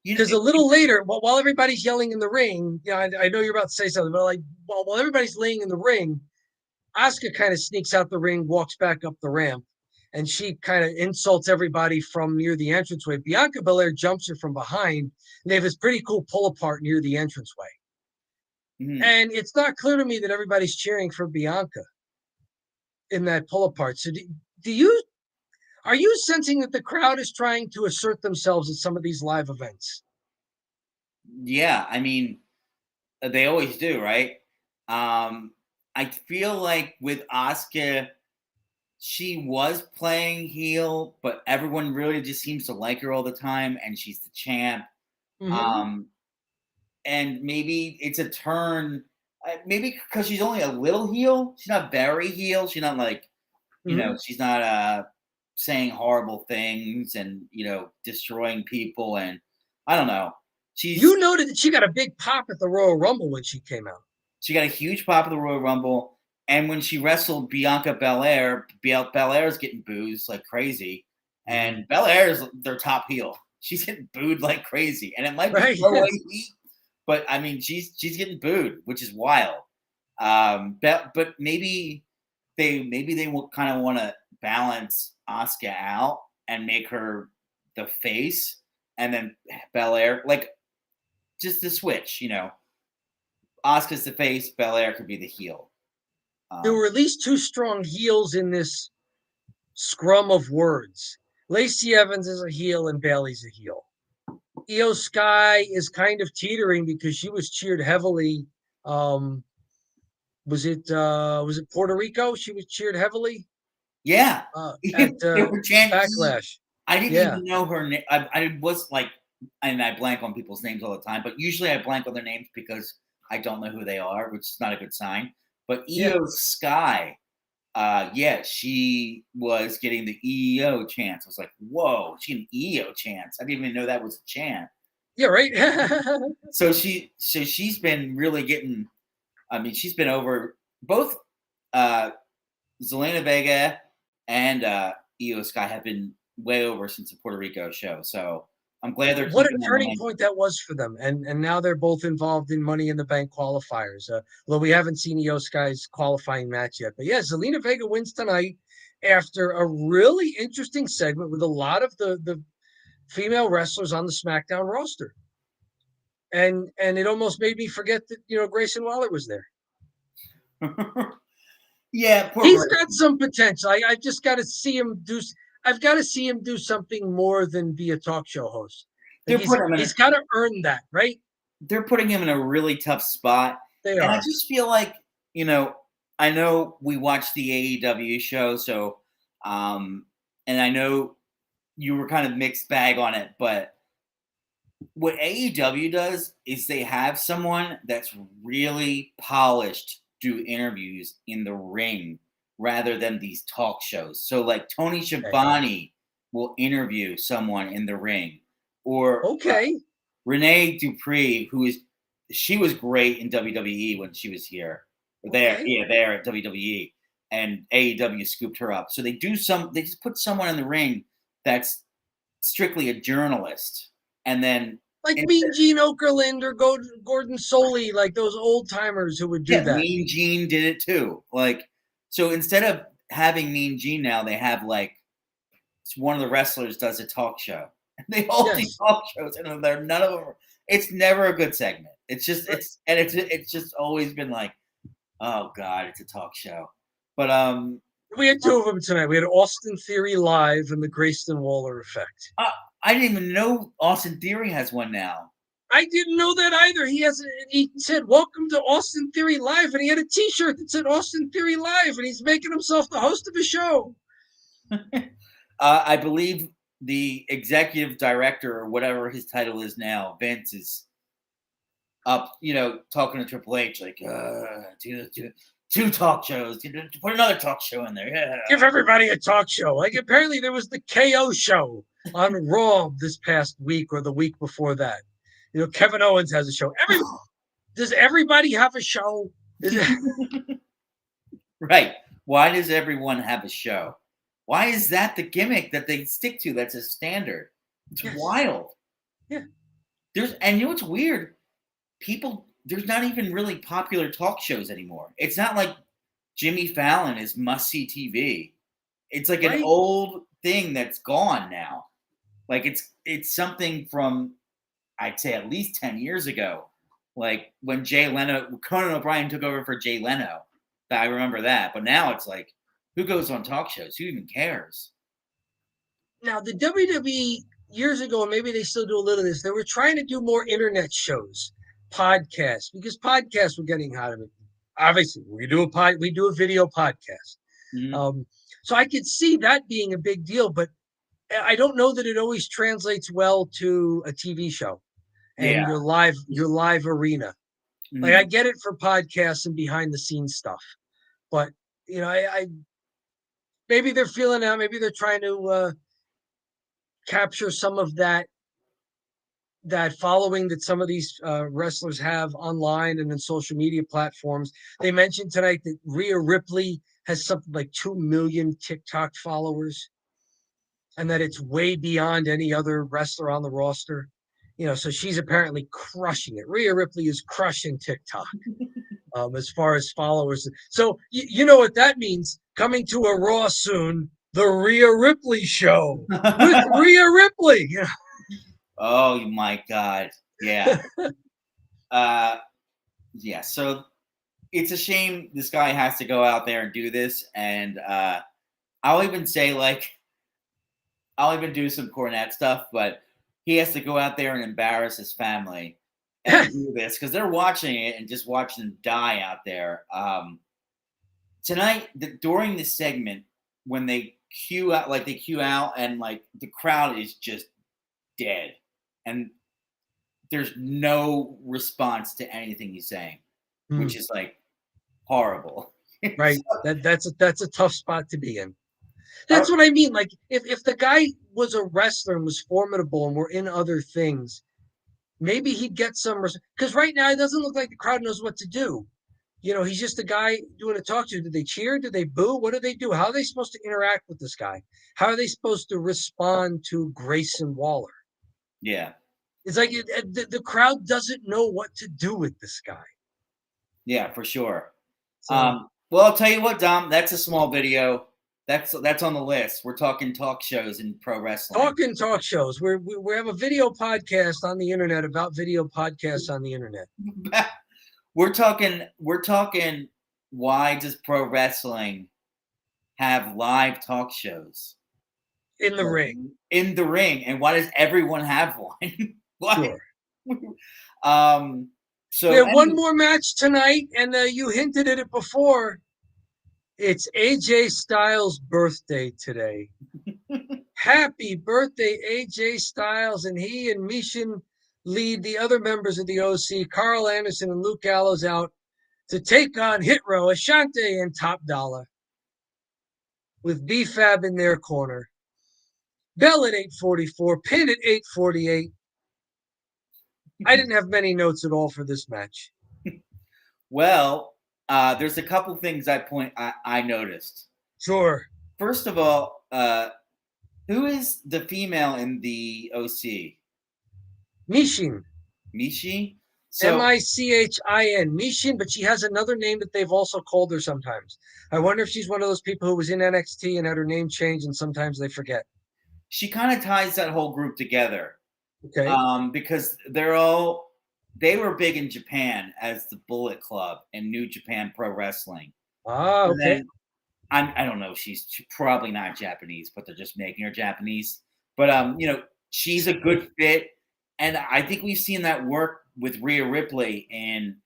Because a little later, while everybody's yelling in the ring, I know you're about to say something, but like while everybody's laying in the ring, Asuka kind of sneaks out the ring, walks back up the ramp, and she kind of insults everybody from near the entranceway. Bianca Belair jumps her from behind, and they have this pretty cool pull apart near the entranceway. Mhm. And it's not clear to me that everybody's cheering for Bianca in that pull apart. So do you are you sensing that the crowd is trying to assert themselves at some of these live events? Yeah, I mean, they always do, right? I feel like with Asuka, she was playing heel, but everyone really just seems to like her all the time, and she's the champ. Mm-hmm. Um, and maybe it's a turn, maybe because she's only a little heel. She's not very heel. She's not like, Mm-hmm. she's not saying horrible things and destroying people. And I don't know. You She's noted that she got a big pop at the Royal Rumble when she came out. She got a huge pop at the Royal Rumble, and when she wrestled Bianca Belair, Belair's getting booed like crazy, Mm-hmm. and Belair's their top heel. She's getting booed like crazy, and it might be Right? throwaway Yeah. heat, but I mean, she's getting booed, which is wild. But maybe they will kind of want to balance Asuka out and make her the face, and then Belair like just the switch. Asuka's the face, Belair could be the heel. There Um, were at least two strong heels in this scrum of words. Lacey Evans is a heel and Bailey's a heel. Io Sky is kind of teetering because she was cheered heavily. Um, was it Puerto Rico? She was cheered heavily yeah, at they were chanting. Backlash. I didn't Yeah, even know her name. I was like, and I blank on people's names all the time, but usually I blank on their names because I don't know who they are, which is not a good sign. But yeah, Io Sky, yeah, she was getting the EEO chants. I was like, whoa, she an EEO chants. I didn't even know that was a chant. yeah, right. So she's been really getting. I mean, she's been over both. Uh, Zelina Vega and Io Sky have been way over since the Puerto Rico show. So I'm glad they're What a keeping that turning momentum. point that was for them, and now they're both involved in Money in the Bank qualifiers. Although we haven't seen Io Sky's qualifying match yet, but yeah, Zelina Vega wins tonight after a really interesting segment with a lot of the female wrestlers on the SmackDown roster. And it almost made me forget that Grayson Waller was there. Yeah, poor He's got Grayson. some potential. I just got to see him do. I've got to see him do something more than be a talk show host. Like They're he's putting him in. he's got to earn that, right? They're putting him in a really tough spot, They and I are. just feel like I know we watched the AEW show, so and I know you were kind of mixed bag on it, but what AEW does is they have someone that's really polished do interviews in the ring rather than these talk shows. So like Tony Okay. Schiavone will interview someone in the ring, or Okay. Renee Dupree, she was great in WWE when she was here, or Okay. there at WWE, and AEW scooped her up. So they just put someone in the ring that's strictly a journalist, and then Like and Mean Gene Okerlund or Gordon Soley, like those old timers who would do yeah, that. Mean Gene did it too. Like, so instead of having Mean Gene now, they have like one of the wrestlers does a talk show. And they all do Yes. talk shows, and they're none of them. It's never a good segment. It's just Right. it's just always been like, oh god, it's a talk show. But We had two of them tonight. We had Austin Theory live and the Grayson Waller effect. I, I didn't even know Austin Theory has one now. I didn't know that either. He said, "Welcome to Austin Theory Live," and he had a T-shirt that said "Austin Theory Live," and he's making himself the host of a show. I believe the executive director or whatever his title is now, Vince, is up, talking to Triple H like, two talk shows, put another talk show in there. Yeah. Give everybody a talk show. Like apparently there was the KO show on Raw this past week or the week before that. Kevin Owens has a show. Does everybody have a show? Right. Why does everyone have a show? Why is that the gimmick that they stick to? That's a standard. It's Yes. wild. Yeah. And what's weird? There's not even really popular talk shows anymore. It's not like Jimmy Fallon is must see TV. It's like an Right? old thing that's gone now. Like it's something from, I'd say, at least 10 years ago. Like when Conan O'Brien took over for Jay Leno. I remember that. But now it's like, who goes on talk shows? Who even cares? Now, the WWE years ago, and maybe they still do a little of this, they were trying to do more internet shows, podcasts, because podcasts were getting hot. Of it. Obviously, we do a video podcast. Mhm. Um, so I could see that being a big deal, but I don't know that it always translates well to a TV show and Yeah. your live arena. Like I Mhm. get it for podcasts and behind the scenes stuff, but I maybe they're feeling out. Maybe they're trying to capture some of that following that some of these wrestlers have online and in social media platforms. They mentioned tonight that Rhea Ripley has something like 2 million TikTok followers, and that it's way beyond any other wrestler on the roster. So she's apparently crushing it. Rhea Ripley is crushing TikTok as far as followers. So you know what that means. Coming to a Raw soon, the Rhea Ripley show with Rhea Ripley. Oh my God. Yeah. Uh, yeah. So it's a shame this guy has to go out there and do this. And I'll even say, like, I'll even do some Cornette stuff, but he has to go out there and embarrass his family and do this because they're watching it and just watching him die out there. Tonight, during this segment, when they cue out, and like the crowd is just dead, and there's no response to anything he's saying, which is like horrible. Right. That's a tough spot to be in. That's Oh, what I mean. Like if the guy was a wrestler and was formidable and were in other things, maybe he'd get some because right now it doesn't look like the crowd knows what to do. He's just a guy doing a talk show. Do they cheer? Do they boo? What do they do? How are they supposed to interact with this guy? How are they supposed to respond to Grayson Waller? yeah, It's like the crowd doesn't know what to do with this guy. yeah, for sure. So Well, I'll tell you what, Dom. That's a small video. That's on the list. We're talking talk shows in pro wrestling. talking talk shows. We have a video podcast on the internet about video podcasts on the internet. We're talking. Why does pro wrestling have live talk shows In the ring. in the ring, and why does everyone have one? Why? Sure. Um. We So have one anyway, more match tonight, and you hinted at it before. It's AJ Styles' birthday today. Happy birthday, AJ Styles. And he and Mishin lead the other members of the OC, Carl Anderson and Luke Gallows, out to take on Hit Row, Ashante, and Top Dollar with B-Fab in their corner. Bell at 8:44, Pin at 8:48. I didn't have many notes at all for this match. well, there's a couple things I noticed. Sure. First of all, who is the female in the OC? Mishin. Mishi. So Michin, Mishin, but she has another name that they've also called her sometimes. I wonder if she's one of those people who was in NXT and had her name changed, and sometimes they forget. she kind of ties that whole group together, Okay. because they were big in Japan as the Bullet Club and New Japan Pro Wrestling. Ah, And okay. then I don't know. She's probably not Japanese, but they're just making her Japanese. But she's a good fit, and I think we've seen that work with Rhea Ripley and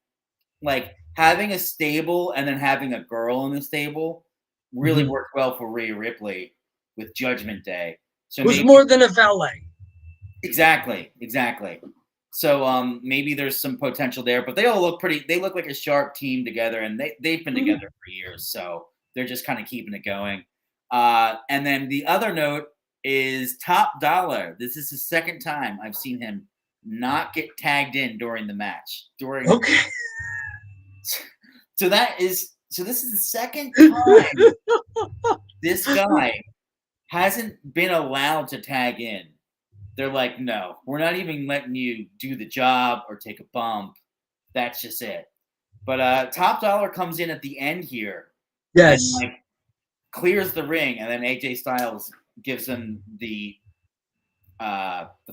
like having a stable and then having a girl in the stable really Mhm. worked well for Rhea Ripley with Judgment Day. So Was maybe more than a valet. exactly. So maybe there's some potential there, but they all look pretty. They look like a sharp team together, and they've been Mhm. together for years, so they're just kind of keeping it going. And then the other note is Top Dollar. This is the second time I've seen him not get tagged in during the match. Okay. So this is the second time this guy hasn't been allowed to tag in. They're like, no, we're not even letting you do the job or take a bump. That's just it. But Top Dollar comes in at the end here, and Yes. like clears the ring, and then AJ Styles gives him the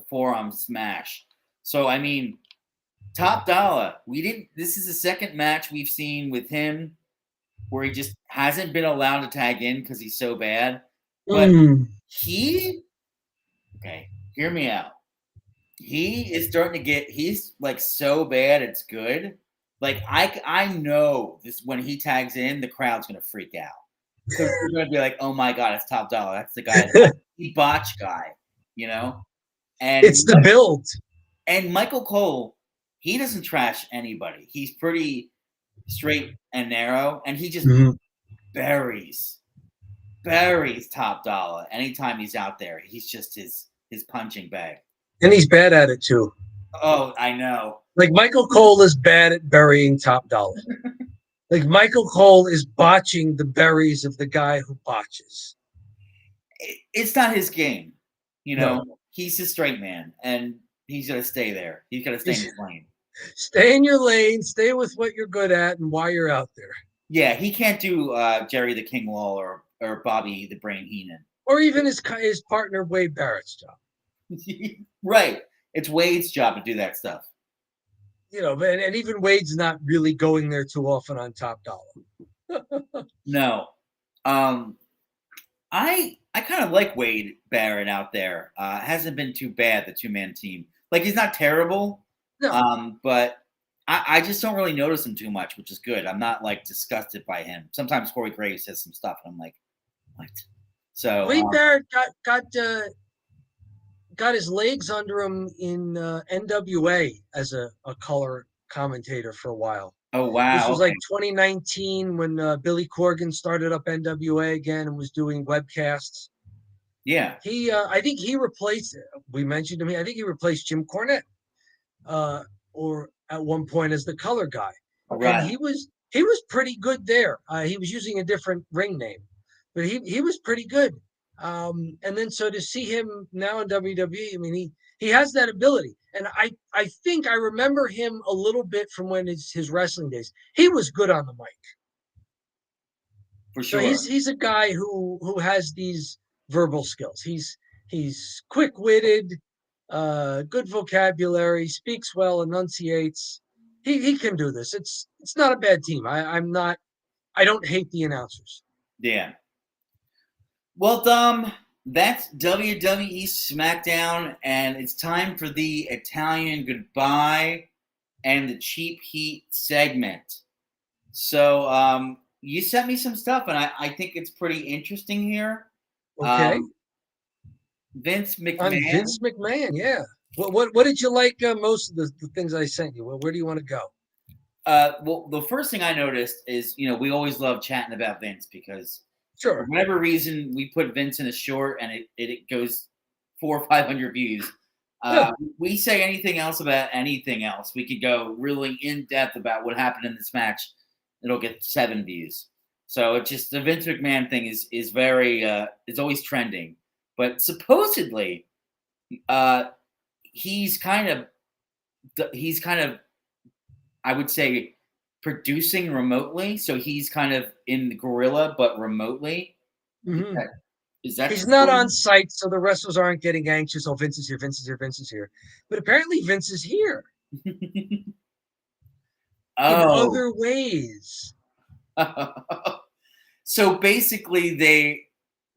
forearm smash. So I mean, Top Dollar, we didn't. This is the second match we've seen with him where he just hasn't been allowed to tag in because he's so bad. But he, okay, hear me out. He is starting to get. He's like so bad, it's good. Like I know this when he tags in, the crowd's gonna freak out. Because they're gonna be like, "Oh my god, it's Top Dollar. That's the guy, the botch guy," you know. And It's the build. And Michael Cole, he doesn't trash anybody. He's pretty straight and narrow, and he just buries Top Dollar anytime he's out there. He's just his punching bag. And he's bad at it too. Oh, I know. Like Michael Cole is bad at burying Top Dollar. Like Michael Cole is botching the buries of the guy who botches. It's not his game, you know. No. He's a straight man, and he's gonna stay there. He's gonna stay in his lane. Stay in your lane. Stay with what you're good at, and why you're out there. Yeah, he can't do Jerry the King Lawler or Bobby the Brain Heenan, or even his partner Wade Barrett's job. Right, it's Wade's job to do that stuff. You know, and even Wade's not really going there too often on Top Dollar. No, I kind of like Wade Barrett out there. Hasn't been too bad, the two-man team. Like, he's not terrible, no. But I just don't really notice him too much, which is good. I'm not, like, disgusted by him. Sometimes Corey Graves says some stuff, and I'm like, what? So Wade Barrett got his legs under him in NWA as a color commentator for a while. Oh, wow. This was like 2019 when Billy Corgan started up NWA again and was doing webcasts. Yeah. I think he replaced, we mentioned him, I think he replaced Jim Cornette or at one point as the color guy. Right. And he was pretty good there. He was using a different ring name, but he was pretty good. And then so to see him now in WWE, I mean, he has that ability. And I think I remember him a little bit from when his wrestling days. He was good on the mic. For sure. So he's a guy who has these verbal skills. He's quick-witted, good vocabulary, speaks well, enunciates. He can do this. It's not a bad team. I don't hate the announcers. Yeah. Well, Dom, that's WWE Smackdown, and it's time for the Italian goodbye and the cheap heat segment. So you sent me some stuff, and I think it's pretty interesting here. Okay. Vince McMahon. On Vince McMahon, yeah. What did you like most of the things I sent you? Where do you want to go? Well, the first thing I noticed is, we always love chatting about Vince because sure, for whatever reason we put Vince in a short and it goes 400 or 500 views. We say anything else about anything else. We could go really in depth about what happened in this match. It'll get 7 views. So it's just the Vince McMahon thing is very it's always trending. But supposedly, he's kind of, I would say, producing remotely. So he's kind of in the guerrilla, but remotely. Mm-hmm. Is that he's not on site, so the wrestlers aren't getting anxious. Oh, Vince is here, Vince is here, Vince is here. But apparently Vince is here. In other ways. So basically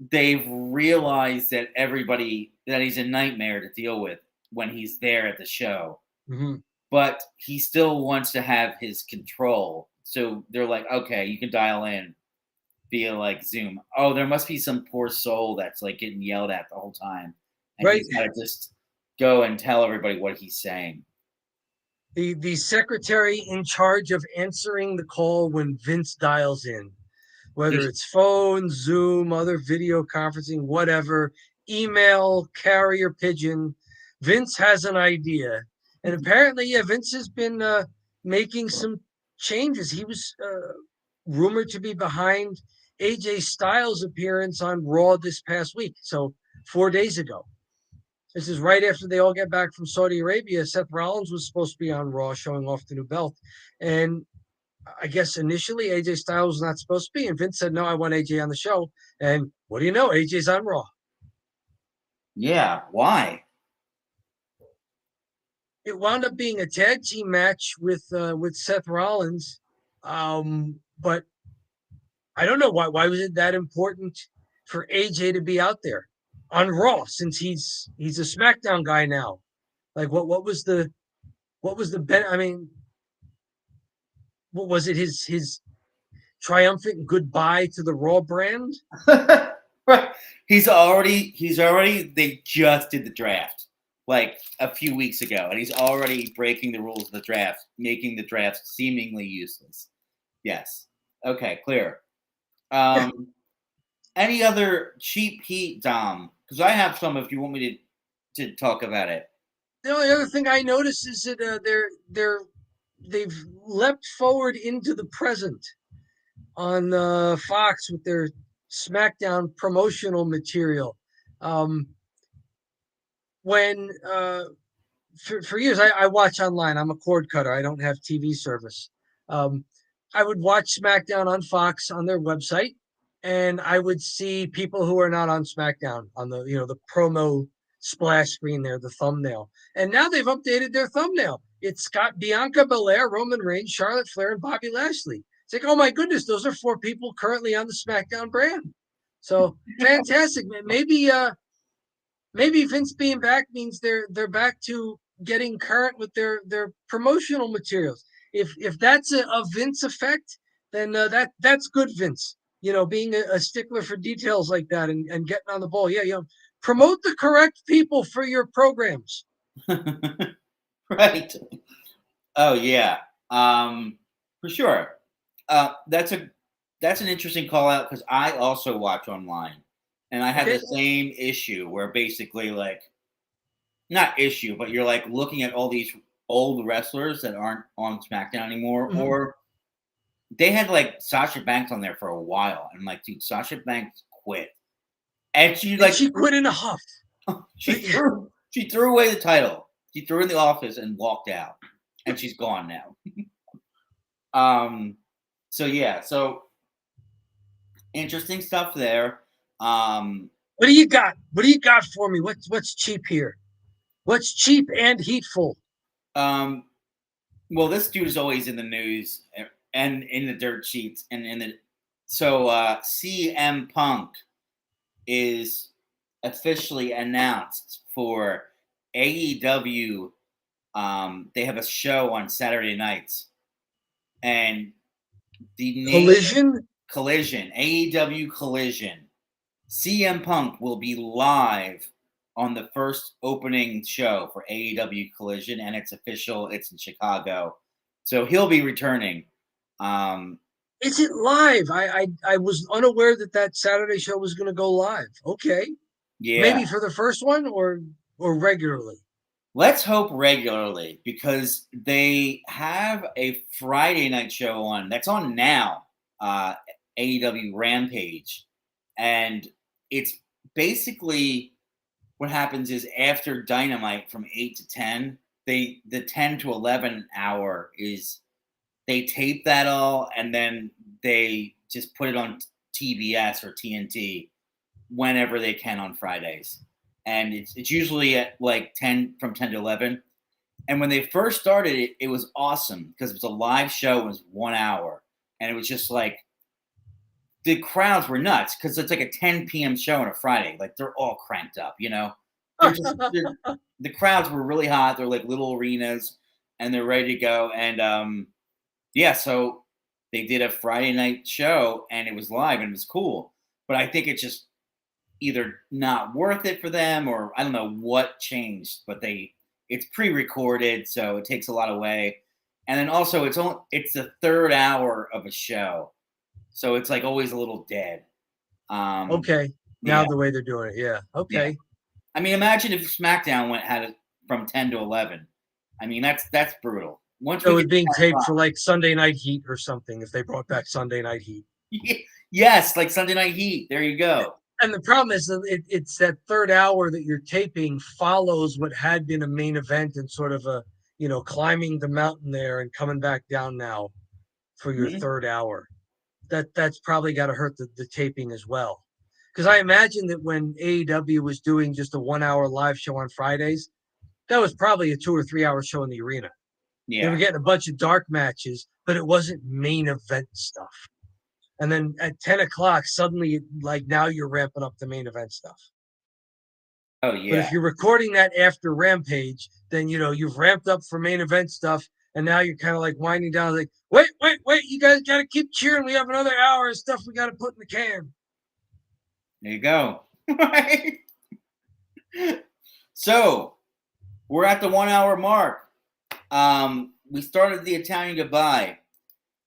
they've realized that that he's a nightmare to deal with when he's there at the show. Mm-hmm. But he still wants to have his control. So they're like, okay, you can dial in via like Zoom. Oh, there must be some poor soul that's like getting yelled at the whole time. And right. He's got to just go and tell everybody what he's saying. The secretary in charge of answering the call when Vince dials in, whether it's phone, Zoom, other video conferencing, whatever, email, carrier pigeon, Vince has an idea. And apparently, Vince has been making some changes. He was rumored to be behind AJ Styles' appearance on Raw this past week, so 4 days ago. This is right after they all get back from Saudi Arabia. Seth Rollins was supposed to be on Raw showing off the new belt. And I guess initially AJ Styles was not supposed to be, and Vince said, "No, I want AJ on the show." And what do you know? AJ's on Raw. Yeah, why? It wound up being a tag team match with Seth Rollins, but I don't know why was it that important for AJ to be out there on Raw since he's a SmackDown guy now. Like what was the ben? I mean, what was it? His triumphant goodbye to the Raw brand? Right. They just did the draft like a few weeks ago, and he's already breaking the rules of the draft, making the draft seemingly useless. Yes. Okay, clear. Any other cheap heat, Dom? Because I have some if you want me to talk about it. The only other thing I noticed is that they've leapt forward into the present on Fox with their SmackDown promotional material. Um, when for years I watch online. I'm a cord cutter. I don't have TV service. Um, I would watch SmackDown on Fox on their website, and I would see people who are not on SmackDown on the the promo splash screen there, the thumbnail. And now they've updated their thumbnail. It's got Bianca Belair, Roman Reigns, Charlotte Flair, and Bobby Lashley. It's like, oh my goodness, those are 4 people currently on the SmackDown brand. So fantastic, man. Maybe Vince being back means they're back to getting current with their promotional materials. If that's a Vince effect, then that's good Vince. Being a stickler for details like that and getting on the ball. Yeah, promote the correct people for your programs. Right. Oh yeah. For sure. That's an interesting call out because I also watch online, and I had Okay. the same issue where basically like not issue, but you're like looking at all these old wrestlers that aren't on SmackDown anymore, Mhm. or they had like Sasha Banks on there for a while, and I'm like, dude, Sasha Banks quit, and she And like she quit in a huff. she threw away the title, she threw it in the office and walked out, and she's gone now. So yeah, so interesting stuff there. Um, What do you got? What do you got for me? What's cheap here? What's cheap and heatful? um, well, this dude is always in the news and in the dirt sheets and in the so CM Punk is officially announced for AEW. They have a show on Saturday nights, and the name Collision, AEW Collision. CM Punk will be live on the first opening show for AEW Collision, and it's official. It's in Chicago, so he'll be returning. Um, Is it live? I was unaware that Saturday show was going to go live. Okay, yeah, maybe for the first one or regularly. let's hope regularly because they have a Friday night show on that's on now. AEW Rampage, and it's basically what happens is after Dynamite from 8 to 10, the 10 to 11 hour is they tape that all and then they just put it on TBS or TNT whenever they can on Fridays, and it's usually at like 10 to 11. And when they first started it, it was awesome because it was a live show. It was 1 hour, and it was just like the crowds were nuts because it's like a 10 p.m. show on a Friday. Like they're all cranked up, you know. The crowds were really hot. They're like little arenas, and they're ready to go. And yeah, so they did a Friday night show, and it was live, and it was cool. But I think it's just either not worth it for them, or I don't know what changed. But it's pre-recorded, so it takes a lot away. And then also it's the third hour of a show, so it's like always a little dead. Okay, now Yeah, the way they're doing it, yeah. yeah. Okay, I mean, imagine if SmackDown had it from 10 to 11. I mean, that's brutal. Once so we it get was being to taped for like Sunday Night Heat or something. If they brought back Sunday Night Heat, 10 o'clock, yes, like Sunday Night Heat. There you go. and the problem is that it's that third hour that you're taping follows what had been a main event and sort of a climbing the mountain there and coming back down now. for your third hour. That's probably got to hurt the taping as well. Because I imagine that when AEW was doing just a 1 hour live show on Fridays, that was probably a 2 or 3 hour show in the arena. They were Yeah. getting a bunch of dark matches, but it wasn't main event stuff. And then at 10 o'clock, suddenly, like now you're ramping up the main event stuff. Oh But yeah. if you're recording that after Rampage, then you've ramped up for main event stuff, and now you're kind of like winding down, like, wait, you guys got to keep cheering. We have another hour of stuff we got to put in the can. There you go. So we're at the 1 hour mark. We started the Italian goodbye.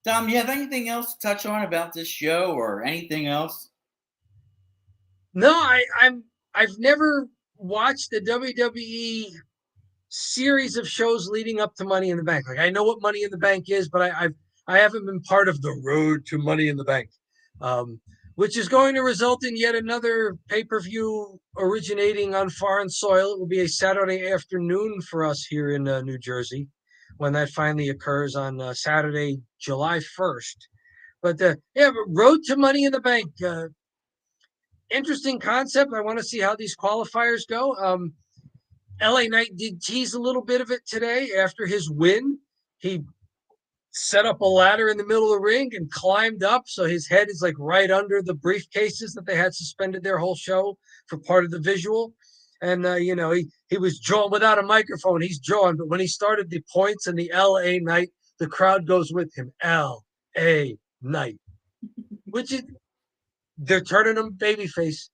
Dom, you have anything else to touch on about this show or anything else? No, I've never watched the WWE series of shows leading up to Money in the Bank. Like I know what Money in the Bank is, but I haven't been part of the road to Money in the Bank, which is going to result in yet another pay-per-view originating on foreign soil. It will be a Saturday afternoon for us here in New Jersey when that finally occurs on Saturday, July 1st. But yeah, road to Money in the Bank. Interesting concept. I want to see how these qualifiers go. LA Knight did tease a little bit of it today after his win. He set up a ladder in the middle of the ring and climbed up, so his head is like right under the briefcases that they had suspended their whole show for part of the visual. And he was jawing without a microphone. He's jawing, but when he started the points and the LA Knight, the crowd goes with him. LA Knight, which is they're turning him babyface.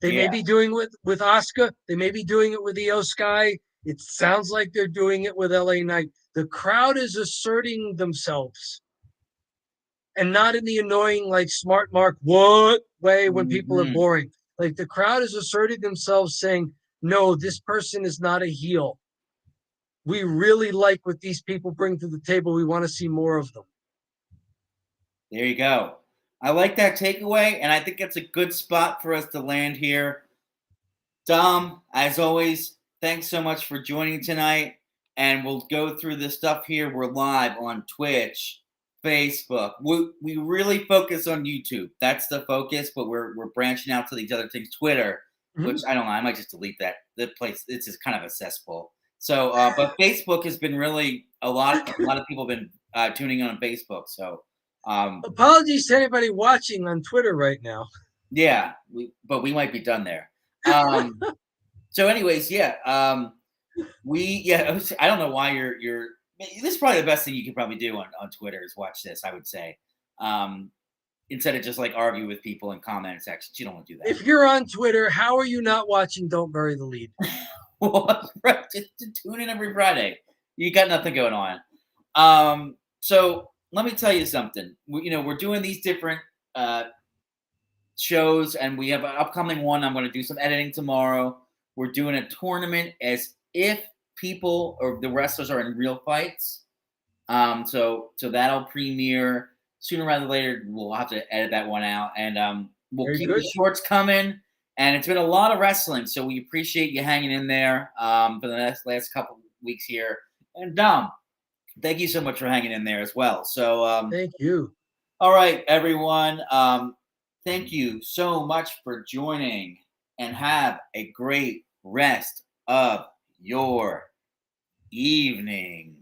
They may be doing it with Asuka. They may be doing it with Io Sky. It sounds like they're doing it with LA Knight. The crowd is asserting themselves, and not in the annoying, like smart mark, what way when people are boring. Like the crowd is asserting themselves saying, no, this person is not a heel. We really like what these people bring to the table. We want to see more of them. There you go. I like that takeaway, and I think it's a good spot for us to land here. Dom, as always, thanks so much for joining tonight, and we'll go through this stuff here. We're live on Twitch, Facebook. We really focus on YouTube. That's the focus, but we're branching out to these other things. Twitter, which I don't know, I might just delete that. The place, it's just kind of a cesspool. So, but Facebook has been really a lot of people have been tuning in on Facebook. So, apologies to anybody watching on Twitter right now. Yeah, but we might be done there. So, anyways, yeah, I don't know why you're. This is probably the best thing you could probably do on Twitter is watch this. I would say, instead of just like argue with people in comment sections, you don't want to do that. If you're on Twitter, how are you not watching Don't Bury the Lead? Well, just tune in every Friday. You got nothing going on. So let me tell you something. We're doing these different shows, and we have an upcoming one. I'm going to do some editing tomorrow. We're doing a tournament as if people or the wrestlers are in real fights. So that'll premiere sooner rather than later. We'll have to edit that one out, and we'll keep the shorts coming. And it's been a lot of wrestling, so we appreciate you hanging in there for the last couple of weeks here. And Dom, thank you so much for hanging in there as well. So thank you. All right, everyone. Thank you so much for joining, and have a great rest of your evening.